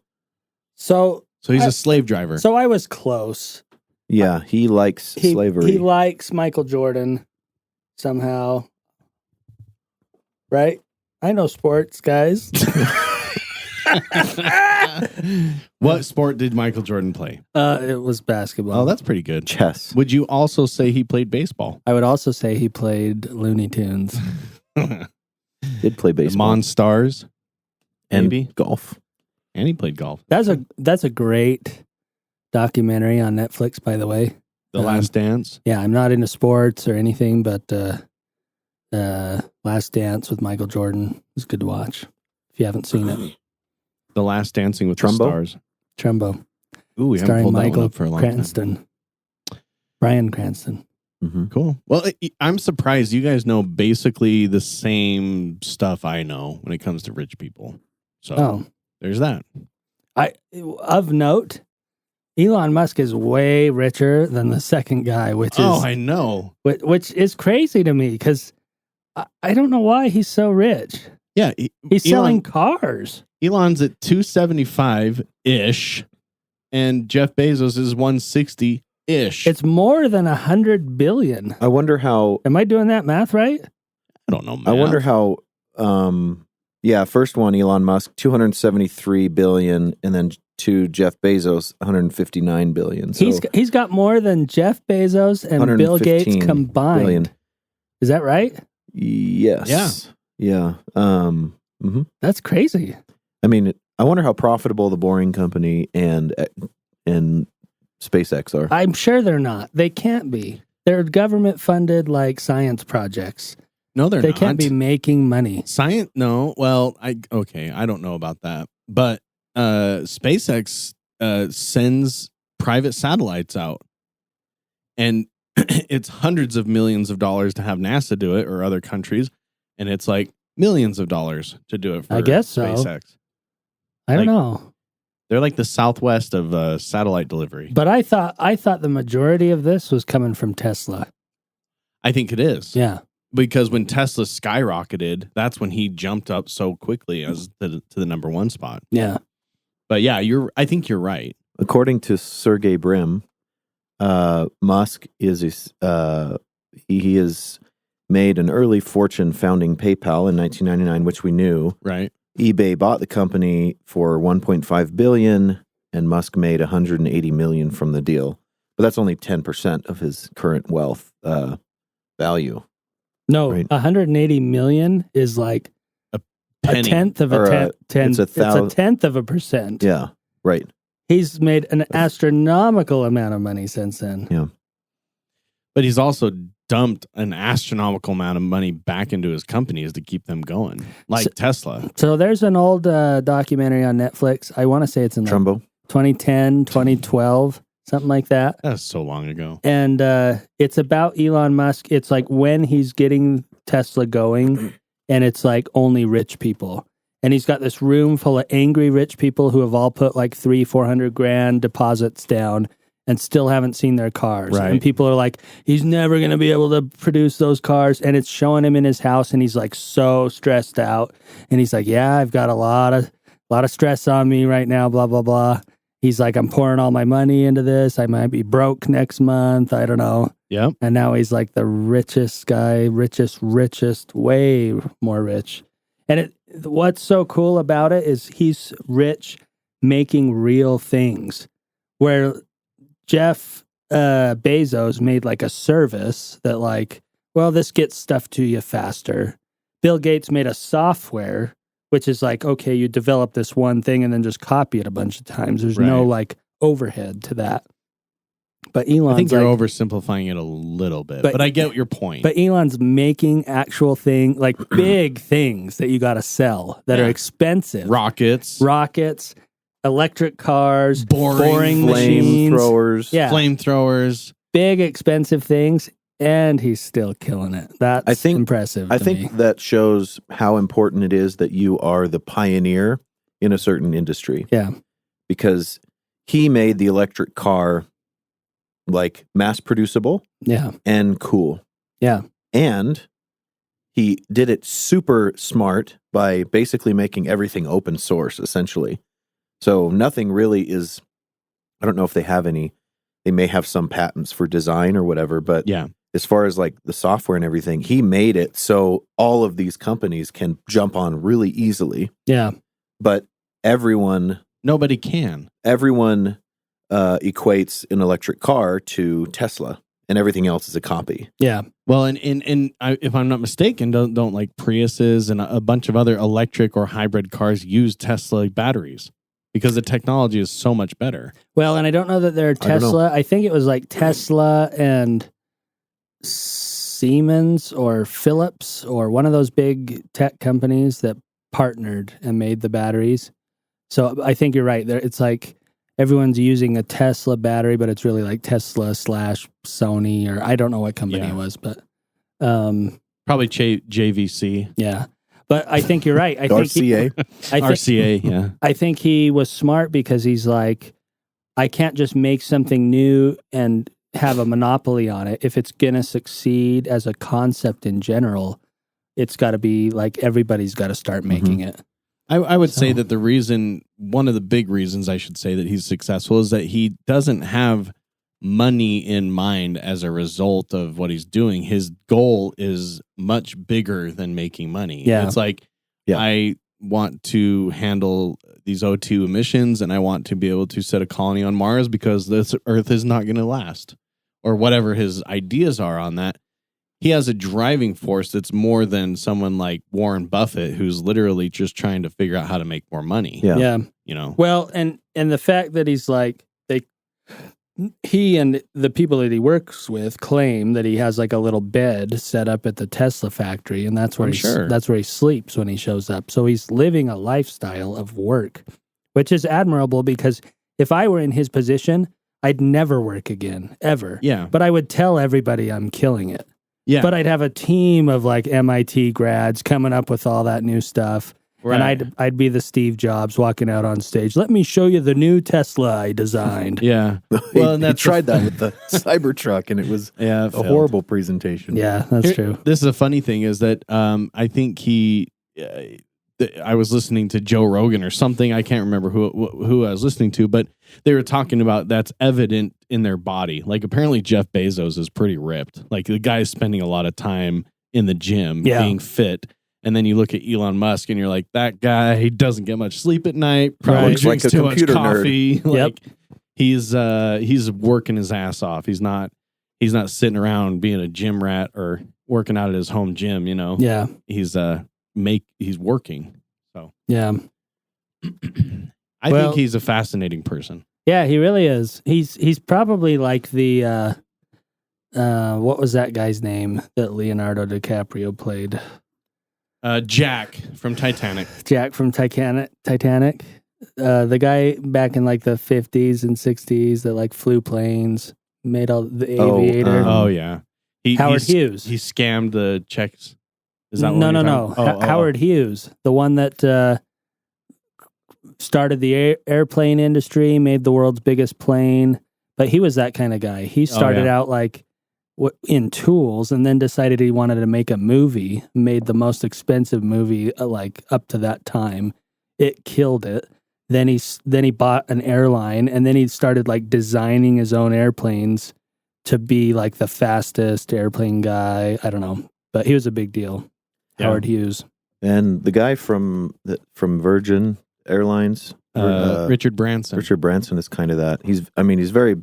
So
He's a slave driver.
I was close.
Yeah, he likes slavery.
He likes Michael Jordan somehow. Right? I know sports, guys.
What sport did Michael Jordan play?
It was basketball.
Oh, that's pretty good.
Chess.
Would you also say he played baseball?
I would also say he played Looney Tunes.
Did play
The
baseball
Monstars,
and
maybe,
golf.
and he played golf.
That's a great documentary on Netflix, by the way.
The Last Dance.
Yeah, I'm not into sports or anything, but Last Dance with Michael Jordan is good to watch if you haven't seen it.
The Last Dancing with
Trumbo?
the Stars.
Trumbo,
Ooh, we haven't
starring
pulled that one
Michael
up for a long time.
Cranston. Bryan Cranston.
Mm-hmm.
Cool. Well, I'm surprised you guys know basically the same stuff I know when it comes to rich people. So
Oh,
there's that.
of note, Elon Musk is way richer than the second guy, which
I know.
which is crazy to me because I don't know why he's so rich.
Yeah,
He's selling cars.
Elon's at 275 ish, and Jeff Bezos is 160 ish.
It's more than 100 billion.
I wonder how.
Am I doing that math right?
I don't know.
I wonder how. Yeah, first one, Elon Musk, 273 billion, and then to Jeff Bezos, 159 billion. So
He's got more than Jeff Bezos and Bill Gates
115
combined.
billion.
Is that right?
Yes. Yeah. Mm-hmm.
That's crazy.
I mean, I wonder how profitable the Boring Company and SpaceX are.
I'm sure they're not. They can't be. They're government funded like science projects.
No, they're
They
not.
can't be making money.
Science? No. Well, I don't know about that. But SpaceX sends private satellites out, and it's hundreds of millions of dollars to have NASA do it or other countries, and it's like millions of dollars to do it for
I guess so.
SpaceX.
I don't
Like-
know.
They're like the Southwest of satellite delivery.
But I thought the majority of this was coming from Tesla.
I think it is.
Yeah.
Because when Tesla skyrocketed, that's when he jumped up so quickly as to the number one spot.
Yeah.
But yeah, I think you're right.
According to Sergey Brin, Musk is he has made an early fortune founding PayPal in 1999, which we knew.
Right.
eBay bought the company for 1.5 billion, and Musk made 180 million from the deal. But that's only 10% of his current wealth value.
No,
Right.
180 million is like a
Penny.
tenth of
Or
a ten.
it's a
It's a tenth of a percent.
Yeah, right.
He's made an astronomical amount of money since then.
Yeah.
But he's also dumped an astronomical amount of money back into his companies to keep them going, like Tesla.
So there's an old documentary on Netflix. I want to say it's in like
Trumbo.
2010, 2012, something like that.
That's so long ago.
And it's about Elon Musk. It's like when he's getting Tesla going, and it's like only rich people. And he's got this room full of angry rich people who have all put like $300,000-400,000 deposits down and still haven't seen their cars.
Right.
And people are like, he's never going to be able to produce those cars. And it's showing him in his house, and he's like so stressed out. And he's like, yeah, I've got a lot of stress on me right now, blah, blah, blah. He's like, I'm pouring all my money into this. I might be broke next month. I don't know.
Yep.
And now he's like the richest guy, richest, way more rich. And what's so cool about it is he's rich making real things, where Jeff Bezos made like a service that like, well, this gets stuff to you faster. Bill Gates made a software, which is like, okay, you develop this one thing and then just copy it a bunch of times. There's no like overhead to that. But Elon's
I think you're oversimplifying it a little bit, but I get your point.
But Elon's making actual like big things that you got to sell that are expensive.
Rockets,
electric cars, boring
machines,
flamethrowers,
big expensive things, and he's still killing it. That's impressive.
I think that shows how important it is that you are the pioneer in a certain industry.
Yeah,
because he made the electric car like mass producible, and cool, and he did it super smart by basically making everything open source, essentially. So nothing really is, I don't know if they have any, they may have some patents for design or whatever, but as far as like the software and everything, he made it so all of these companies can jump on really easily.
Yeah.
But
nobody can.
Everyone equates an electric car to Tesla, and everything else is a copy.
Yeah.
Well, and if I'm not mistaken, don't like Priuses and a bunch of other electric or hybrid cars use Tesla batteries because the technology is so much better.
Well, and I don't know that they're Tesla. I think it was like Tesla and Siemens or Philips or one of those big tech companies that partnered and made the batteries. So I think you're right. It's like everyone's using a Tesla battery, but it's really like Tesla / Sony, or I don't know what company it was, but
probably JVC.
Yeah. But I think you're right. I think
RCA.
RCA, yeah.
I think he was smart because he's like, I can't just make something new and have a monopoly on it. If it's going to succeed as a concept in general, it's got to be like everybody's got to start making it.
I would say that one of the big reasons I should say that he's successful is that he doesn't have money in mind as a result of what he's doing. His goal is much bigger than making money.
Yeah.
It's like, I want to handle these O2 emissions and I want to be able to set a colony on Mars because this Earth is not going to last, or whatever his ideas are on that. He has a driving force that's more than someone like Warren Buffett, who's literally just trying to figure out how to make more money.
Yeah.
You know?
Well, and the fact that he's like, he and the people that he works with claim that he has like a little bed set up at the Tesla factory, and that's where that's where he sleeps when he shows up. So he's living a lifestyle of work, which is admirable, because if I were in his position, I'd never work again, ever.
Yeah.
But I would tell everybody I'm killing it.
Yeah.
But I'd have a team of like MIT grads coming up with all that new stuff. Right. And I'd be the Steve Jobs walking out on stage. Let me show you the new Tesla I designed.
Yeah.
Well, and he tried that with the Cybertruck, and it was a horrible presentation.
Yeah, that's true.
This is a funny thing is that I think I was listening to Joe Rogan or something. I can't remember who I was listening to, but they were talking about that's evident in their body. Like apparently Jeff Bezos is pretty ripped. Like the guy's spending a lot of time in the gym being fit. And then you look at Elon Musk and you're like, that guy, he doesn't get much sleep at night. Probably drinks
like a
too much coffee.
Nerd.
He's working his ass off. He's not sitting around being a gym rat or working out at his home gym, you know.
Yeah.
He's working. So
yeah.
I think he's a fascinating person.
Yeah, he really is. He's probably like the what was that guy's name that Leonardo DiCaprio played?
Jack from Titanic.
Jack from Titanic. The guy back in like the 50s and 60s that like flew planes, made all the aviator.
Oh yeah,
Howard Hughes.
He scammed the checks. Is that
No. Howard Hughes, the one that started the airplane industry, made the world's biggest plane. But he was that kind of guy. He started out like in tools, and then decided he wanted to make a movie. Made the most expensive movie like up to that time. It killed it. Then he bought an airline, and then he started like designing his own airplanes to be like the fastest airplane guy. I don't know, but he was a big deal. Yeah. Howard Hughes.
And the guy from Virgin Airlines,
Richard Branson.
Richard Branson is kind of that. He's very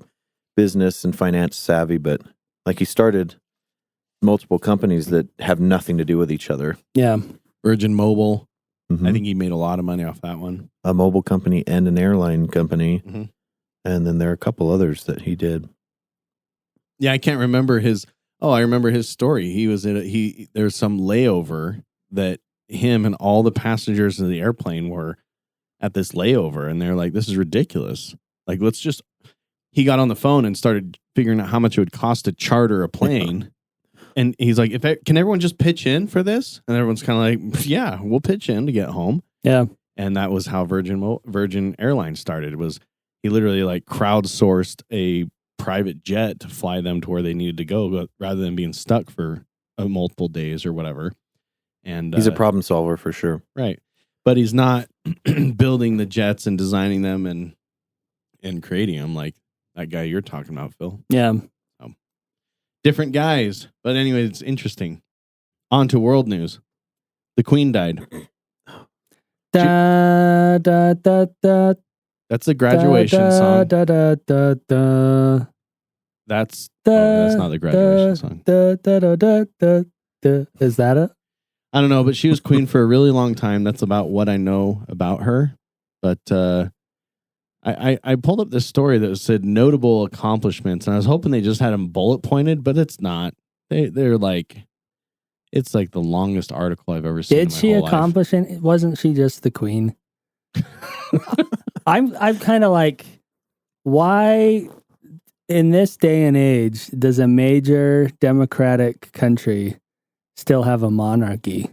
business and finance savvy, but like he started multiple companies that have nothing to do with each other.
Yeah.
Virgin Mobile.
Mm-hmm.
I think he made a lot of money off that one.
A mobile company and an airline company.
Mm-hmm.
And then there are a couple others that he did.
Yeah, I can't remember his. Oh, I remember his story. He was in there's some layover that him and all the passengers in the airplane were at this layover, and they're like, "This is ridiculous. Like, let's just." He got on the phone and started figuring out how much it would cost to charter a plane. And he's like, can everyone just pitch in for this? And everyone's kind of like, yeah, we'll pitch in to get home.
Yeah.
And that was how Virgin Airlines started. It was he literally like crowdsourced a private jet to fly them to where they needed to go, rather than being stuck for multiple days or whatever. And
he's a problem solver for sure.
Right. But he's not building the jets and designing them and creating them like that guy you're talking about, Phil.
Yeah.
Different guys. But anyway, it's interesting. On to world news. The Queen died.
Da, da, da, da,
that's the graduation
da,
song.
Da, da, da, da.
That's not the graduation song.
Da, da, da, da, da, da. Is that it?
I don't know, but she was queen for a really long time. That's about what I know about her. But I pulled up this story that said notable accomplishments, and I was hoping they just had them bullet pointed, but it's not. They're like, it's like the longest article I've ever seen.
Did she accomplish it? Wasn't she just the queen? I'm kind of like, why in this day and age does a major democratic country still have a monarchy?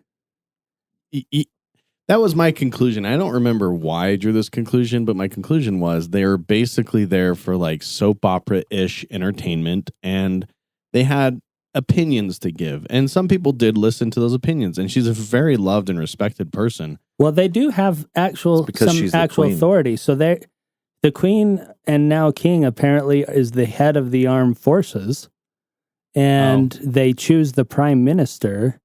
That was my conclusion. I don't remember why I drew this conclusion, but my conclusion was they're basically there for like soap opera-ish entertainment, and they had opinions to give. And some people did listen to those opinions, and she's a very loved and respected person.
Well, they do have some actual authority. So the queen and now king apparently is the head of the armed forces, and they choose the prime minister.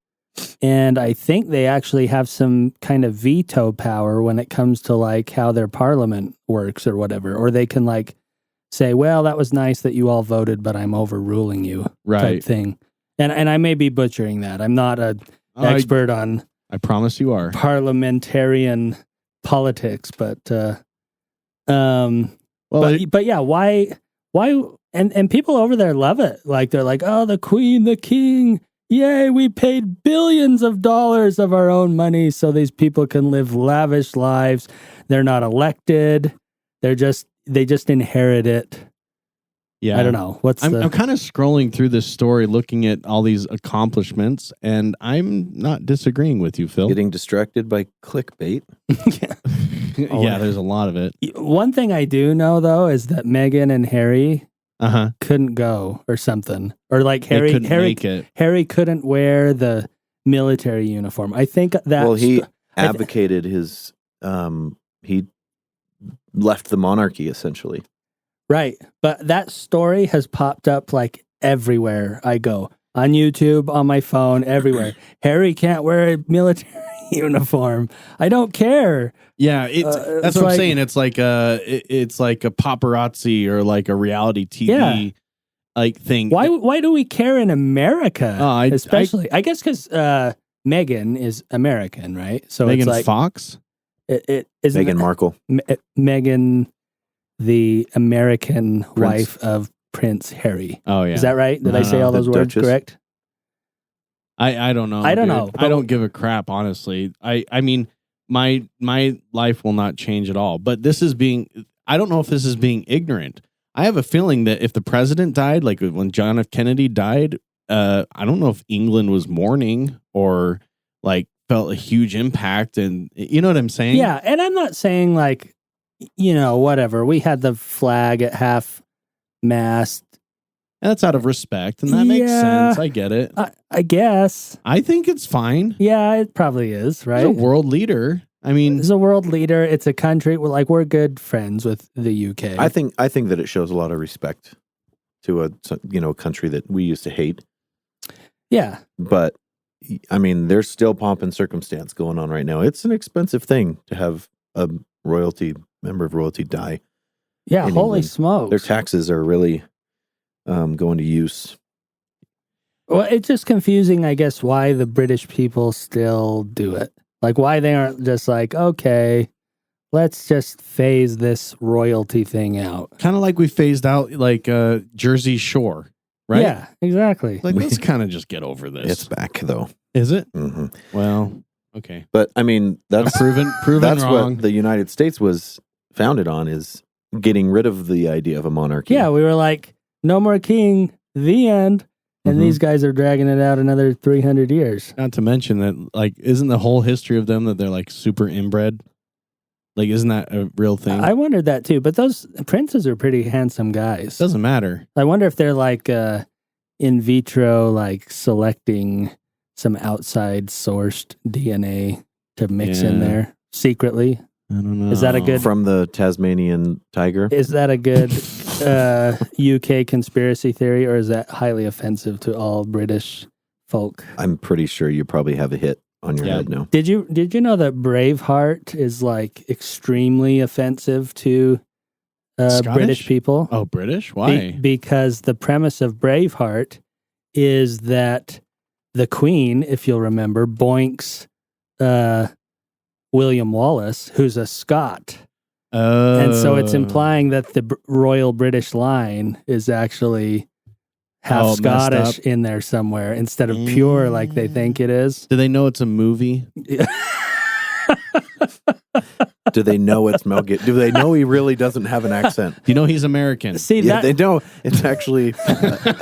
And I think they actually have some kind of veto power when it comes to like how their parliament works or whatever. Or they can like say, well, that was nice that you all voted, but I'm overruling you,
right?
Type thing. And I may be butchering that. I'm not an expert on.
I promise you are.
Parliamentarian politics, but yeah, why? And people over there love it. Like they're like, oh, the queen, the king. Yay, we paid billions of dollars of our own money so these people can live lavish lives. They're not elected. They just inherit it.
Yeah.
I don't know.
I'm kind of scrolling through this story looking at all these accomplishments, and I'm not disagreeing with you, Phil.
Getting distracted by clickbait.
Yeah, there's a lot of it.
One thing I do know though is that Meghan and Harry couldn't go or something, or like Harry couldn't wear the military uniform. I think that
he advocated his he left the monarchy essentially,
right? But that story has popped up like everywhere I go, on YouTube, on my phone, everywhere. Harry can't wear a military uniform. I don't care.
Yeah, that's what I'm saying. It's like a paparazzi or like a reality TV like thing.
Why do we care in America? Especially, I guess because Meghan is American, right? So
Megan
it's like
Fox.
It isn't
Meghan Markle.
Meghan, the American wife of Prince Harry.
Oh yeah,
is that right? Did I say all those words correct?
I don't know.
I don't know.
I don't give a crap, honestly. I mean, my life will not change at all. But this is I don't know if this is being ignorant. I have a feeling that if the president died, like when John F. Kennedy died, I don't know if England was mourning or like felt a huge impact. And you know what I'm saying?
Yeah. And I'm not saying like, whatever. We had the flag at half mast.
And that's out of respect. And that makes sense. I get it.
I guess.
I think it's fine.
Yeah, it probably is, right?
He's a world leader. I mean,
it's a world leader. It's a country. We're good friends with the UK.
I think that it shows a lot of respect to a country that we used to hate.
Yeah.
But I mean, there's still pomp and circumstance going on right now. It's an expensive thing to have a member of royalty die.
Yeah, holy
England.
smokes.
Their taxes are really going to use.
Well, it's just confusing, I guess, why the British people still do it. Like, why they aren't just like, okay, let's just phase this royalty thing out.
kind of like we phased out like Jersey Shore, right?
Yeah, exactly.
Like, let's kind of just get over this.
It's back though.
Is it?
Mm-hmm.
Well, okay.
But I mean, that's
proven
that's
wrong.
what the United States was founded on, is getting rid of the idea of a monarchy.
Yeah, we were like, no more king, the end. And these guys are dragging it out another 300 years.
Not to mention that, like, isn't the whole history of them that they're like super inbred? Like, isn't that a real thing?
I wondered that too, but those princes are pretty handsome guys.
Doesn't matter.
I wonder if they're like in vitro, like selecting some outside sourced DNA to mix in there secretly.
I don't know.
Is that a good
From the Tasmanian tiger?
Is that a good UK conspiracy theory, or is that highly offensive to all British folk?
I'm pretty sure you probably have a hit on your head now.
Did you know that Braveheart is like extremely offensive to British people?
Oh, British? Why?
Because the premise of Braveheart is that the Queen, if you'll remember, boinks William Wallace, who's a Scot. And so it's implying that the royal British line is actually half Scottish in there somewhere instead of pure like they think it is.
Do they know it's a movie?
Do they know it's Mel Gibson? Do they know he really doesn't have an accent?
Do you know he's American?
See,
Yeah, they know. It's actually,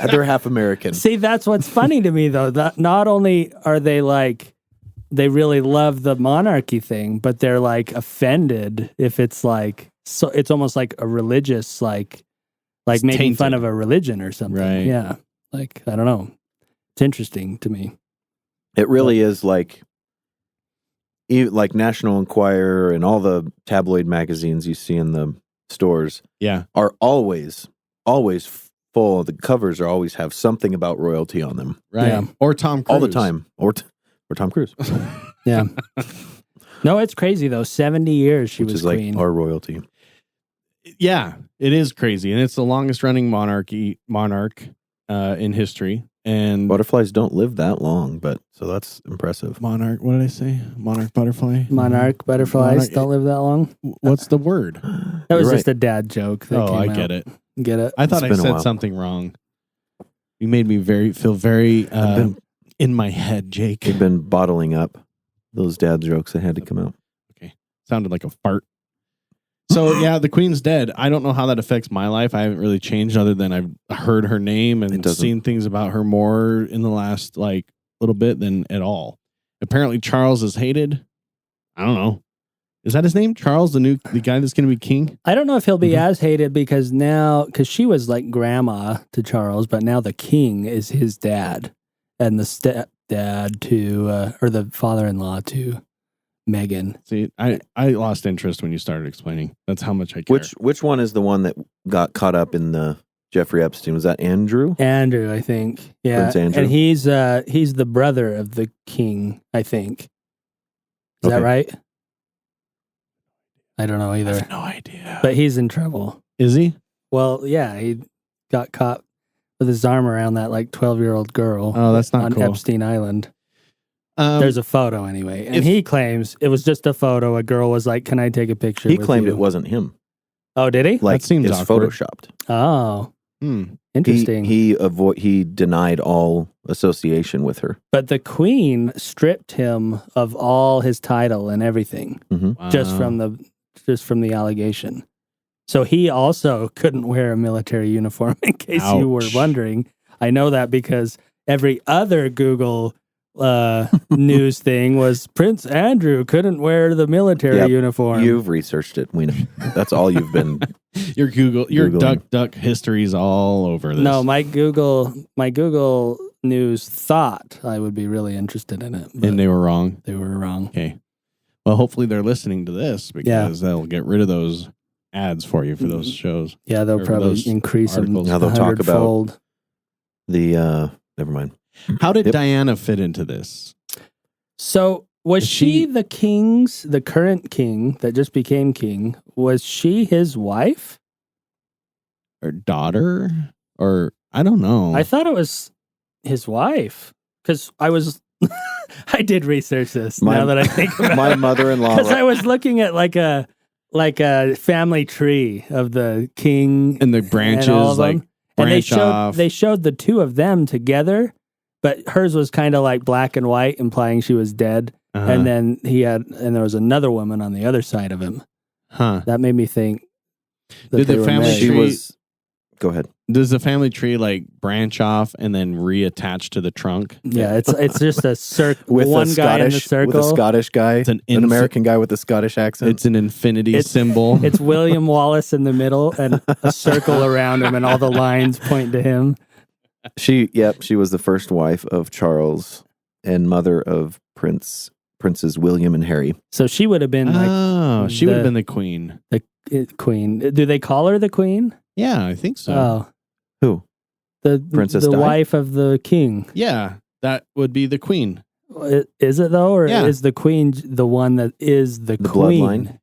they're half American.
See, that's what's funny to me, though. That not only are they like, they really love the monarchy thing, but they're like offended if it's like, so it's almost like a religious, like
It's
making
tainted.
fun of a religion or something.
Right.
Yeah. Like, I don't know. It's interesting to me.
It really is like National Enquirer and all the tabloid magazines you see in the stores
Yeah.
are always full. The covers are always have something about royalty on them.
Right.
Yeah.
Or Tom Cruise.
All the time. Or Tom Cruise,
Yeah. No, it's crazy, though. 70 years she
which
was
is like
queen.
our royalty.
Yeah, it is crazy. And it's the longest running monarch in history. And
Butterflies don't live that long, but so that's impressive.
monarch, what did I say? Monarch butterfly?
Monarch butterflies
Monarch-
don't live that long.
What's the word?
That was
You're
just a dad joke. That
Oh,
came
I
out.
get it.
Get it?
I thought I
It's been a
said
while.
something wrong. You made me feel very in my head, Jake.
They've been bottling up those dad jokes that had to come out.
Sounded like a fart. So yeah, the Queen's dead. I don't know how that affects my life. I haven't really changed other than I've heard her name
It
and
doesn't.
seen things about her more in the last like little bit than at all. Apparently Charles is hated. I don't know. Is that his name? Charles, the guy that's going to be king?
I don't know if he'll be
Mhm.
as hated because she was like grandma to Charles, but now the king is his dad and the stepdad to, or the father-in-law to Meghan.
See, I lost interest when you started explaining. That's how much I care.
Which one is the one that got caught up in the Jeffrey Epstein? Was that Andrew?
Andrew, I think. Yeah.
Prince Andrew?
And he's the brother of the king, I think. Is that
Okay.
right? I don't know
I
either.
have no idea.
But he's in trouble.
Is he?
Well, yeah, he got caught with his arm around that like 12-year-old girl
Oh, that's not
on
cool.
Epstein Island. There's a photo anyway. And
if-
he claims it was just a photo. A girl was like, "Can I take a picture?"
He
with
claimed
you?"
it wasn't him.
Oh, did he?
Like
seems
it's
awkward.
photoshopped.
Oh,
Hmm.
interesting.
He denied all association with her.
But the queen stripped him of all his title and everything
Mm-hmm.
just from the allegation. So he also couldn't wear a military uniform, in case you were wondering. I know that because every other Google news thing was Prince Andrew couldn't wear the military uniform.
You've researched it. We know. That's all you've been.
Your duck history's all over this.
No, my Google News thought I would be really interested in it,
and they were wrong.
They were wrong.
Okay. Well, hopefully they're listening to this because they'll get rid of those ads for you for those shows.
Yeah, they'll probably increase them.
Now they'll talk about the. Never mind.
How did Diana fit into this?
So was she the current king that just became king? Was she his wife
Or daughter? Or I don't know.
I thought it was his wife because I did research this. Now that I think about it,
my mother-in-law,
because I was looking at like a family tree of the king
and the branches,
and all of
like
them. And
off.
they showed the two of them together, but hers was kind of like black and white, implying she was dead.
Uh-huh.
And then there was another woman on the other side of him.
Huh.
That made me think.
Did the family tree?
Go ahead.
Does the family tree like branch off and then reattach to the trunk?
Yeah, it's just a circle.
With
one guy in the circle.
With a Scottish guy.
It's an
American guy with a Scottish accent.
It's an infinity symbol.
It's William Wallace in the middle and a circle around him, and all the lines point to him.
She was the first wife of Charles and mother of Princes William and Harry.
So she would have been
she would have been the queen.
The queen. Do they call her the queen?
Yeah, I think so.
Oh.
Who?
The
Princess
the
Di?
wife of the king.
Yeah, that would be the queen.
Is it though, or is the queen the one that is the queen?
Bloodline?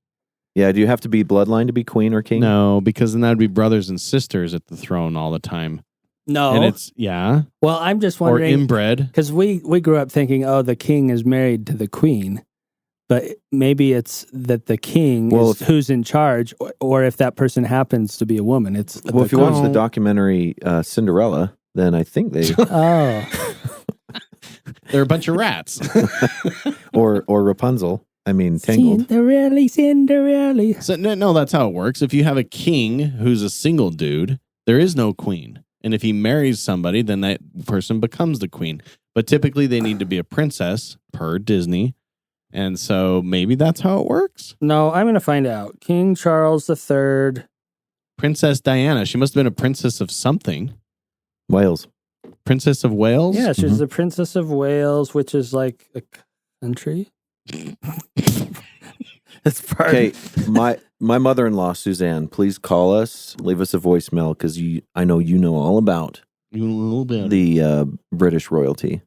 Yeah, do you have to be bloodline to be queen or king?
No, because then that'd be brothers and sisters at the throne all the time.
No.
And it's
Well, I'm just wondering,
or inbred.
because we grew up thinking, oh, the king is married to the queen. But maybe it's that the king is who's in charge, or if that person happens to be a woman, it's
if you watch the documentary Cinderella, then I think they
they're a bunch of rats,
or Rapunzel. I mean, Tangled.
Cinderella.
So no, that's how it works. If you have a king who's a single dude, there is no queen, and if he marries somebody, then that person becomes the queen. But typically, they need to be a princess per Disney. And so maybe that's how it works.
No, I'm going to find out. King Charles III.
Princess Diana. She must have been a princess of something.
Wales.
Princess of Wales?
Yeah, she's the Princess of Wales, which is like a country. It's part.
Okay, my mother-in-law, Suzanne, please call us. Leave us a voicemail because I know you know all about the British royalty.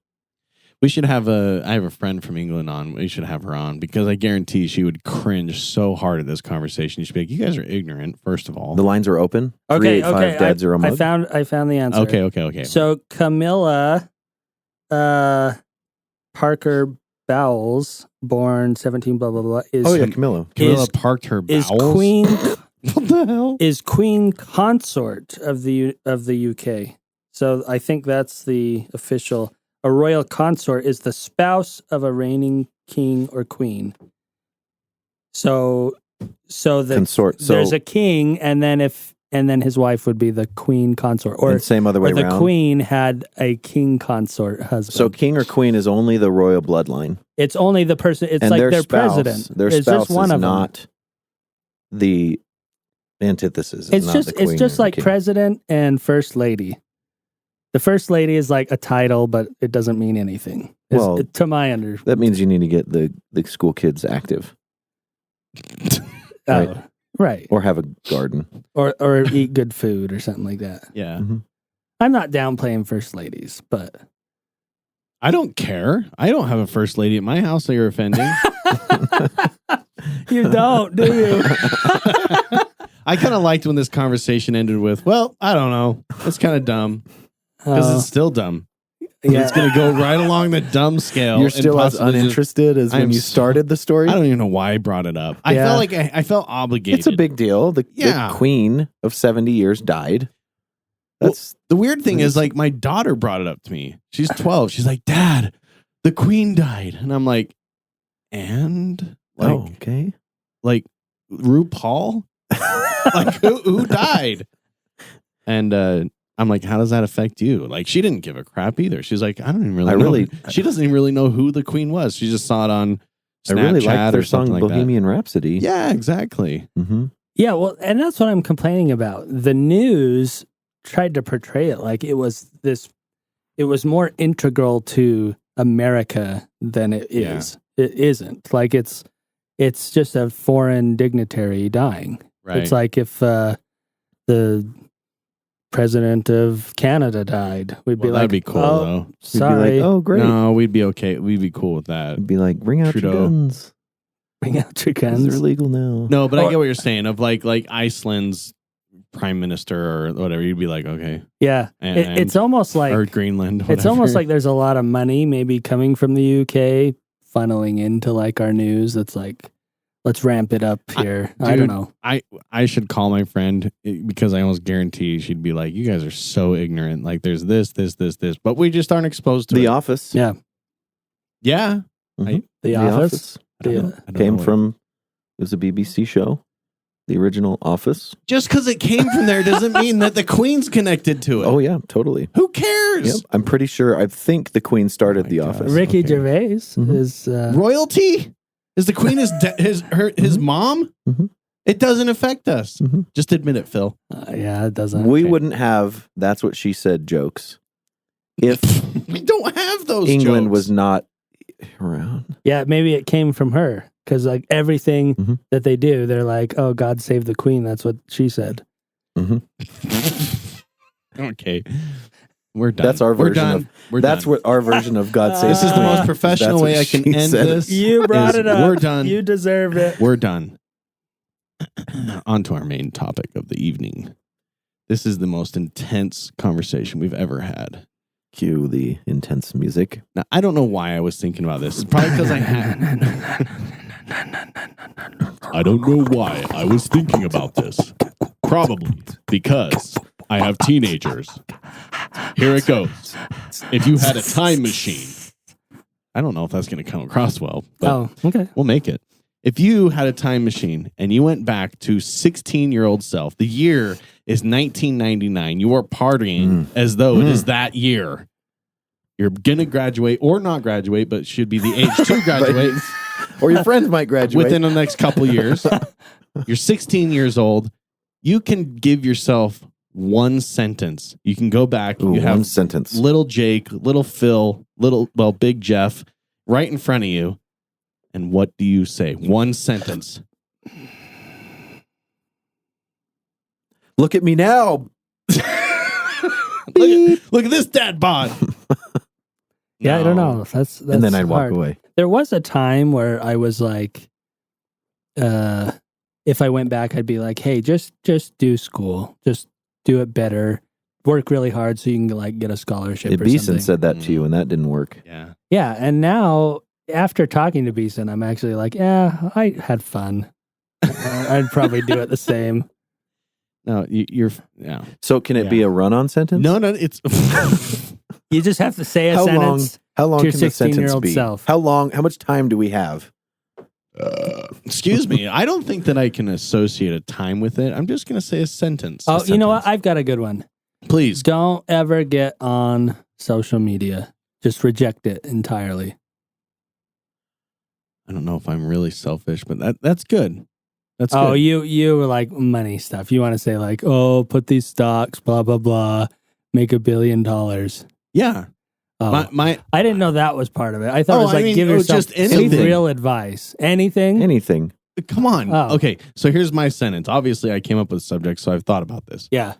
We should have I have a friend from England on. We should have her on because I guarantee she would cringe so hard at this conversation. She'd be like, you guys are ignorant, first of all.
The lines are open.
Okay.
385 Dad Zero Mug.
I found the answer.
Okay.
So Camilla Parker Bowles, born 17 blah blah blah, is
Camilla.
Camilla parked her bowels.
Is queen
what the hell?
Is queen consort of the UK. So I think that's the official. A royal consort is the spouse of a reigning king or queen. So the
consort. So
there's a king, and then his wife would be the queen consort, or
same other way
around. The queen had a king consort husband.
So king or queen is only the royal bloodline.
It's only the person. It's like their president.
Their spouse is not the antithesis.
It's just like president and first lady. The first lady is like a title, but it doesn't mean anything. To my understanding.
That means you need to get the school kids active.
Right.
Or have a garden.
Or eat good food or something like that.
Yeah.
Mm-hmm.
I'm not downplaying first ladies, but
I don't care. I don't have a first lady at my house that you're offending.
You don't, do you?
I kind of liked when this conversation ended with, well, I don't know. It's kind of dumb. Because it's still dumb. Yeah. It's going to go right along the dumb scale.
You're still as uninterested as when you started the story?
I don't even know why I brought it up. I felt like I felt obligated.
It's a big deal. The queen of 70 years died. That's
The weird thing is, like, my daughter brought it up to me. She's 12. She's like, Dad, the Queen died. And I'm like, and? Like,
okay.
Like, RuPaul? Like, who died? And I'm like, how does that affect you? Like, she didn't give a crap either. She's like, I don't even really know. She doesn't even really know who the Queen was. She just saw it on Snapchat,
I really like their
or something
song
like
Bohemian Rhapsody.
that. Yeah, exactly.
Mm-hmm.
Yeah, well, and that's what I'm complaining about. The news tried to portray it like it was more integral to America than it is. It isn't. Like it's just a foreign dignitary dying.
Right.
It's like if the president of Canada died, we'd be like,
that'd be cool, though.
We'd
Sorry.
be like, oh, great.
No, we'd be okay. We'd be cool with that.
We'd be like, bring out
Trudeau.
your guns.
Bring out your
'Cause they're
guns.
illegal now.
No, but I get what you're saying. Of like Iceland's prime minister or whatever, you'd be like, okay.
Yeah.
And-
It's almost like
or Greenland.
it's
whatever.
almost like there's a lot of money maybe coming from the UK funneling into like our news. That's like, let's ramp it up here. I don't
Dude,
know.
I should call my friend because I almost guarantee she'd be like, you guys are so ignorant. Like, there's this, but we just aren't exposed to
The
it.
Office.
Yeah.
Yeah.
Mhm.
The Office.
I don't
Yeah.
know- I don't
Came
know what-
from, it was a BBC show. The original Office.
Just because it came from there doesn't mean that the Queen's connected to it.
Oh, yeah, totally.
Who cares?
Yep. I'm pretty sure. I think the Queen started
Oh my
The
God.
Office.
Ricky
Okay.
Gervais
Mhm.
is
Royalty? Is the Queen his
Mm-hmm.
mom?
Mhm.
It doesn't affect us.
Mhm.
Just admit it, Phil.
yeah, it doesn't.
We
Okay.
wouldn't have That's What She Said jokes if
We don't have those
England
jokes.
was not around.
Yeah, maybe it came from her because like everything
Mhm.
that they do, they're like, "Oh, God save the Queen." That's what she said.
Okay. We're done.
That's our
We're
version
done.
of-
We're
That's
done.
what our version of God Save
This is the
Uh,
most professional
That's what
way I can
she
end
said.
this.
You brought
is
it up.
We're done.
You deserved it.
We're done. On to our main topic of the evening. This is the most intense conversation we've ever had.
Cue the intense music.
Now, I don't know why I was thinking about this. It's probably because I had. I don't know why I was thinking about this. Probably because I have teenagers. Here it goes. If you had a time machine, I don't know if that's going to come across well, but
Oh, okay.
we'll make it. If you had a time machine and you went back to 16-year-old self, the year is 1999. You are partying as though it is that year. You're going to graduate or not graduate, but should be the age to graduate
Or your friends might graduate.
within the next couple years. You're 16 years old. You can give yourself one sentence. You can go back.
Ooh,
you have
one sentence.
little Jake, little Phil, Big Jeff right in front of you. And what do you say? One sentence.
Look at me now.
Look at this dad bod.
Yeah, I don't know. That's
And then I'd walk
hard.
away.
There was a time where I was like, if I went back, I'd be like, hey, just do school. Just do it better. Work really hard so you can like get a scholarship or
Beeson
something.
said that to you, and that didn't work.
Yeah.
Yeah, and now after talking to Beeson, I'm actually like, yeah, I had fun. I'd probably do it the same.
No, you're. Yeah.
So can it be a run-on sentence?
No, it's.
You just have to say a
How long?
sentence.
How long
to your
can the sentence
16-year-old
be?
self.
How long? How much time do we have?
Excuse me. I don't think that I can associate a time with it. I'm just going to say a sentence.
Oh, you know what? I've got a good one.
Please.
Don't ever get on social media. Just reject it entirely.
I don't know if I'm really selfish, but that's good. That's
Oh,
good.
you were like money stuff. You want to say like, oh, put these stocks, blah, blah, blah, make $1 billion.
Yeah.
Oh,
My
I didn't know that was part of it. I thought
Oh,
it was
I
like
mean,
give
oh,
yourself
just anything.
real advice. Anything?
Anything.
come on.
Oh.
Okay, so here's my sentence. Obviously, I came up with a subject, so I've thought about this.
Yeah,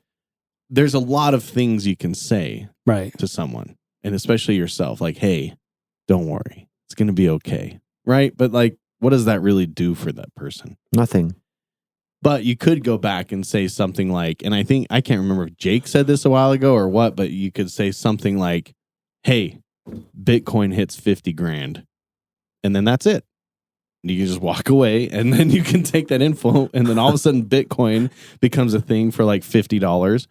There's a lot of things you can say
right.
to someone, and especially yourself, like, "Hey, don't worry, it's going to be okay." Right? But like, what does that really do for that person?
Nothing.
But you could go back and say something like, and I can't remember if Jake said this a while ago or what, but you could say something like, "Hey, Bitcoin hits 50 grand." And then that's it. You can just walk away, and then you can take that info, and then all of a sudden Bitcoin becomes a thing for like $50.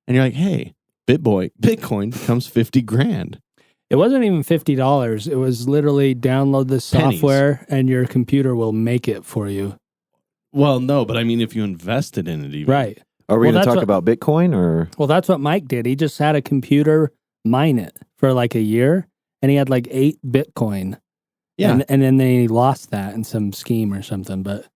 and you're like, hey, Bitcoin becomes 50 grand.
It wasn't even $50. It was literally download the software and your computer will make it for you.
Well, no, but I mean, if you invested in it, even.
Right.
Are we going to talk about Bitcoin or?
Well, that's what Mike did. He just had a computer mine it for like a year, and he had like 8 Bitcoin.
Yeah.
And then they lost that in some scheme or something. But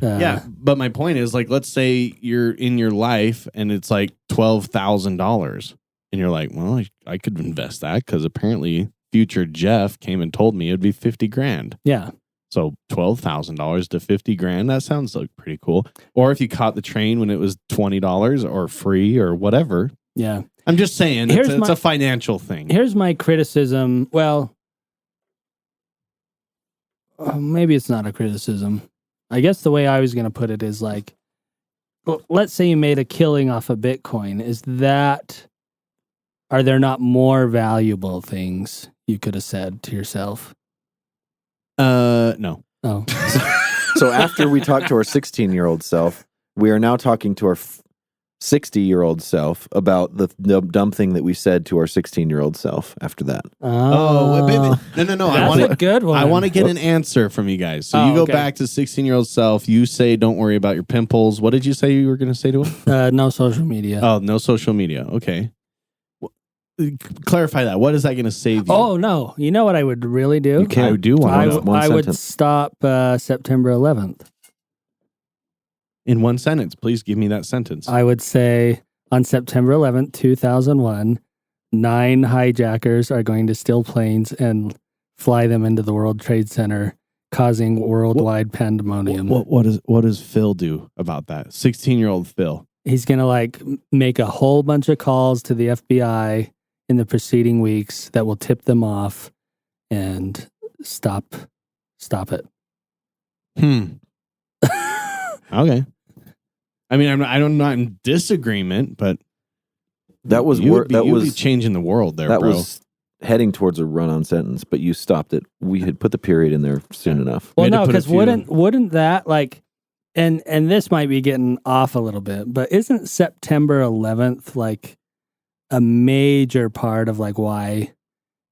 yeah, but my point is, like, let's say you're in your life and it's like $12,000, and you're like, well, I could invest that because apparently future Jeff came and told me it'd be 50 grand.
Yeah.
So $12,000 to 50 grand, that sounds like pretty cool. Or if you caught the train when it was $20 or free or whatever.
Yeah.
I'm just saying, it's a financial thing.
Here's my criticism. Well, maybe it's not a criticism. I guess the way I was going to put it is like, let's say you made a killing off of Bitcoin. Are there not more valuable things you could have said to yourself?
No.
Oh.
So after we talked to our 16-year-old self, we are now talking to our 60-year-old self about the dumb thing that we said to our 16-year-old self after that.
Oh, baby. No.
That's a good one.
I want to get an answer from you guys. So you go back to 16-year-old self. You say, don't worry about your pimples. What did you say you were going to say to him?
No social media.
Oh, no social media. Okay. Clarify that. What is that going to save you?
Oh, no. You know what I would really do?
You can't.
I do want to.
I would stop September 11th.
In one sentence, please give me that sentence.
I would say on September 11th, 2001, 9 hijackers are going to steal planes and fly them into the World Trade Center, causing worldwide pandemonium.
What does Phil do about that? 16-year-old Phil.
He's going to like make a whole bunch of calls to the FBI in the preceding weeks that will tip them off and stop it.
Okay. I mean, I'm not in disagreement, but
that was
you'd be changing the world there,
that
bro.
was heading towards a run-on sentence, but you stopped it. We had put the period in there soon enough.
Well, no, because wouldn't that like, and this might be getting off a little bit, but isn't September 11th like a major part of like why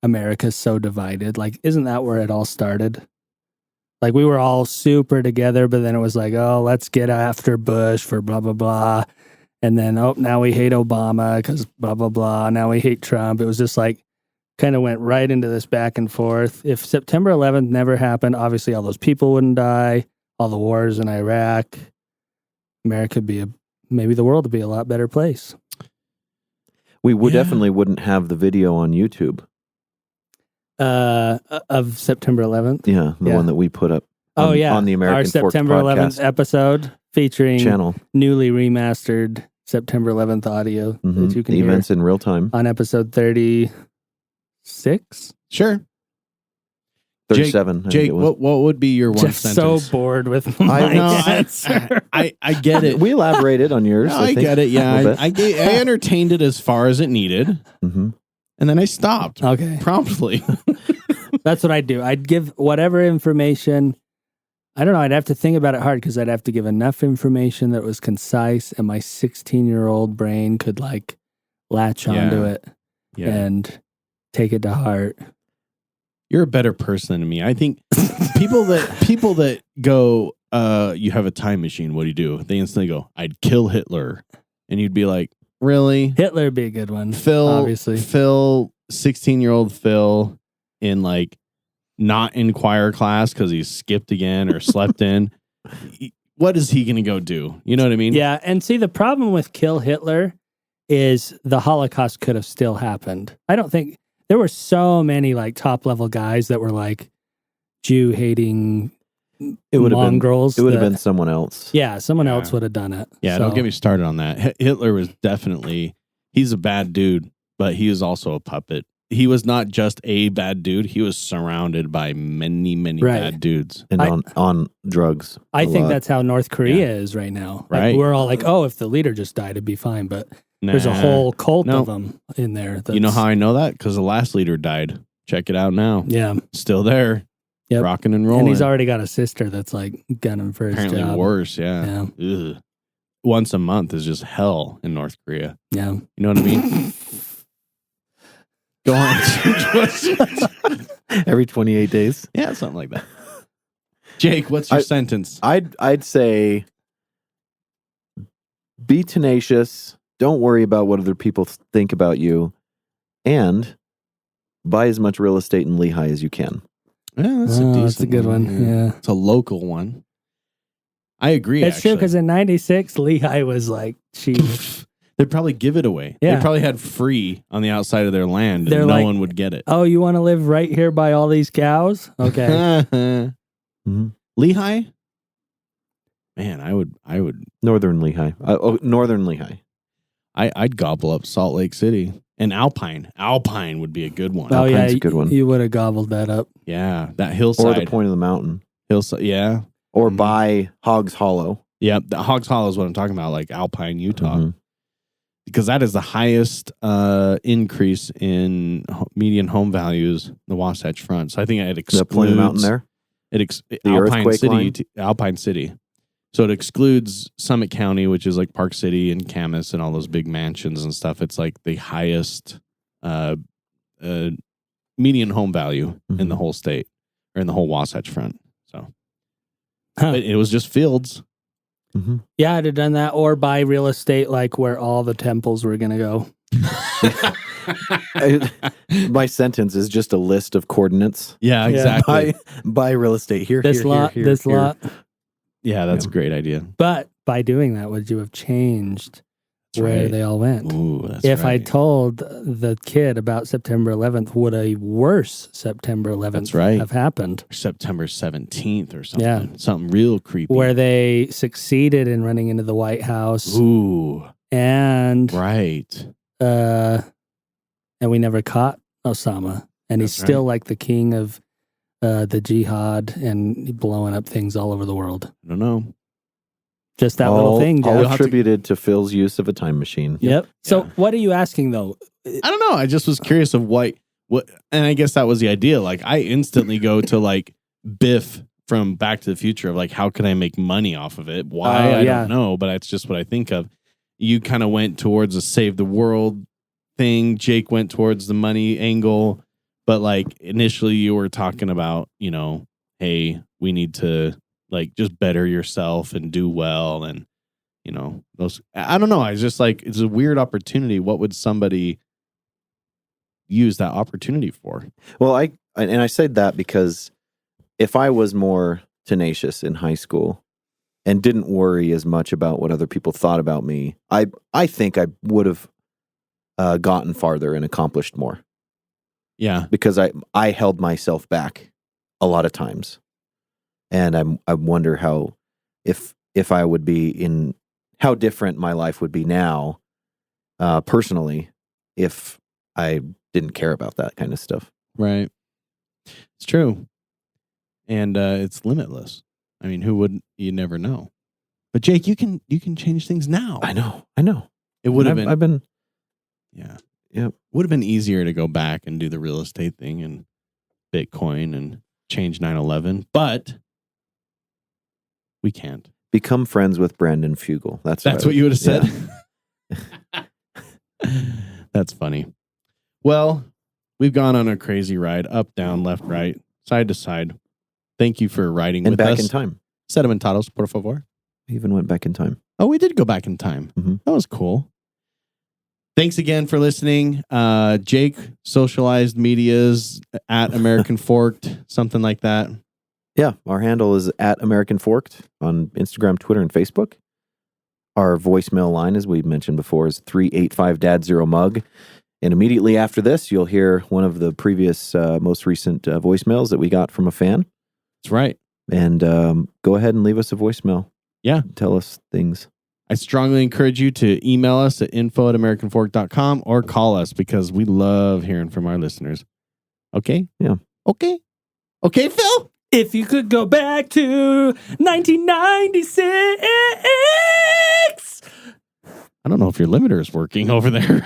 America's so divided? Like, isn't that where it all started? Like, we were all super together, but then it was like, oh, let's get after Bush for blah, blah, blah. And then, oh, now we hate Obama because blah, blah, blah. Now we hate Trump. It was just like, kind of went right into this back and forth. If September 11th never happened, obviously all those people wouldn't die. All the wars in Iraq. America would maybe the world would be a lot better place.
We would definitely wouldn't have the video on YouTube.
Of September 11th?
Yeah, the one that we put up on the American
our September 11th episode featuring
channel.
Newly remastered September 11th audio that you can
the
hear
events in real time.
On episode 36?
Sure.
37.
Jake, what would be your one
Jeff's
sentence?
so bored with my answer.
I get it.
We elaborated on yours.
No, I get it. Yeah, I entertained it as far as it needed, and then I stopped.
Okay,
promptly.
That's what I'd do. I'd give whatever information. I don't know. I'd have to think about it hard because I'd have to give enough information that was concise, and my 16-year-old brain could like latch onto it and take it to heart.
You're a better person than me. I think people that go, you have a time machine, what do? They instantly go, I'd kill Hitler. And you'd be like, really?
Hitler would be a good one.
Phil,
obviously.
16-year-old Phil in like not in choir class because he skipped again or slept in. What is he going to go do? You know what I mean?
Yeah. And see, the problem with kill Hitler is the Holocaust could have still happened. I don't think... There were so many like top level guys that were like Jew hating mongrels.
It would have been someone else.
Yeah, someone else would have done it.
Yeah, don't get me started on that. Hitler was he's a bad dude, but he is also a puppet. He was not just a bad dude. He was surrounded by many, many bad dudes.
And on drugs.
I think that's how North Korea is right now. Like, we're all like, oh, if the leader just died, it'd be fine. But there's a whole cult of them in there.
You know how I know that? Because the last leader died. Check it out now.
Yeah.
Still there. Yep. Rocking and rolling.
And he's already got a sister that's like gunning for his
job. Apparently worse, yeah.
Ugh.
once a month is just hell in North Korea.
Yeah.
You know what I mean? Go on.
Every 28 days.
Yeah, something like that. Jake, what's your sentence?
I'd say be tenacious. Don't worry about what other people think about you, and buy as much real estate in Lehigh as you can.
Yeah,
that's a good one. Yeah.
It's a local one. I agree.
It's true because in 96, Lehigh was like cheap.
They'd probably give it away.
Yeah.
They probably had free on the outside of their land, and no one would get it.
Oh, you want to live right here by all these cows? Okay.
Mm-hmm.
Lehigh? Man, I would.
Northern Lehigh. Northern Lehigh.
I'd gobble up Salt Lake City and Alpine. Alpine would be a good one.
Oh,
Alpine's a good one.
You would have gobbled that up.
Yeah, that hillside.
Or the point of the mountain.
Hillside, yeah.
Or by Hogs Hollow.
Yeah, the Hogs Hollow is what I'm talking about, like Alpine, Utah.
Mm-hmm.
Because that is the highest increase in median home values in the Wasatch Front. So I think it excludes...
The point of the mountain there?
The
Alpine
City,
line?
Alpine City. So it excludes Summit County, which is like Park City and Camas and all those big mansions and stuff. It's like the highest median home value in the whole state, or in the whole Wasatch Front. So but it was just fields.
Mm-hmm.
Yeah, I'd have done that, or buy real estate like where all the temples were going to go.
My sentence is just a list of coordinates.
Yeah, exactly.
Buy real estate here,
this
here,
lot,
here,
this
here.
lot.
Yeah, that's a great idea.
But by doing that, would you have changed where they all went?
Ooh, that's
if I
right.
told the kid about September 11th, would a worse September 11th have happened?
September 17th or something.
Yeah.
Something real creepy.
Where they succeeded in running into the White House.
Ooh.
And
right.
And we never caught Osama. And he's still like the king of the jihad and blowing up things all over the world.
I don't know.
Just that little thing.
All attributed to Phil's use of a time machine.
Yep. So what are you asking though?
I don't know. I just was curious of what, and I guess that was the idea. Like I instantly go to like Biff from Back to the Future of like, how can I make money off of it? Why? I don't know, but it's just what I think of. You kind of went towards a save the world thing. Jake went towards the money angle, but like initially you were talking about, you know, hey, we need to like just better yourself and do well. And, you know, those, I don't know. I just like, it's a weird opportunity. What would somebody use that opportunity for?
Well, I said that because if I was more tenacious in high school and didn't worry as much about what other people thought about me, I think I would have gotten farther and accomplished more.
Yeah.
Because I held myself back a lot of times. And I wonder how, if I would be in, how different my life would be now, personally, if I didn't care about that kind of stuff.
Right. It's true. And it's limitless. I mean, who would, you never know. But Jake, you can change things now.
I know.
It would have been.
I've been.
Yeah.
Yep.
Would have been easier to go back and do the real estate thing and Bitcoin and change 9/11, but we can't.
Become friends with Brandon Fugel. That's
what you would have said. Yeah. That's funny. Well, we've gone on a crazy ride, up, down, left, right, side to side. Thank you for riding with us.
And back in time.
Sedimentados, por favor.
We even went back in time.
Oh, we did go back in time.
Mm-hmm.
That was cool. Thanks again for listening. Jake, socialized medias at American Forked, something like that.
Yeah, our handle is at American Forked on Instagram, Twitter, and Facebook. Our voicemail line, as we mentioned before, is 385-DAD-0-MUG. And immediately after this, you'll hear one of the previous, most recent voicemails that we got from a fan.
That's right.
And go ahead and leave us a voicemail.
Yeah.
Tell us things.
I strongly encourage you to email us at info@americanfork.com or call us because we love hearing from our listeners. Okay?
Yeah.
Okay. Okay, Phil?
If you could go back to 1996.
I don't know if your limiter is working over there.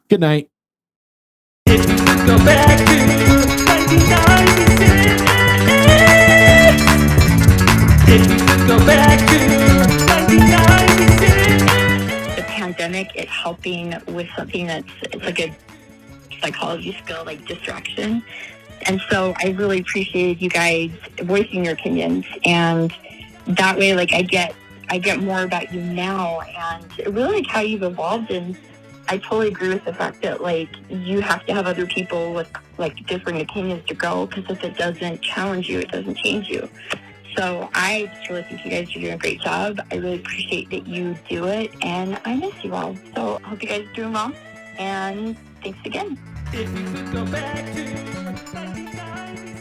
Good night.
If you could go back to 1996. If you could go back to
pandemic, it's helping with something it's like a psychology skill, like distraction. And so I really appreciated you guys voicing your opinions, and that way, like, I get more about you now, and really like how you've evolved. And I totally agree with the fact that, like, you have to have other people with like different opinions to grow, because if it doesn't challenge you, it doesn't change you. So I just really think you guys are doing a great job. I really appreciate that you do it, and I miss you all. So I hope you guys are doing well, and thanks again.
If we could go back to the 1990s.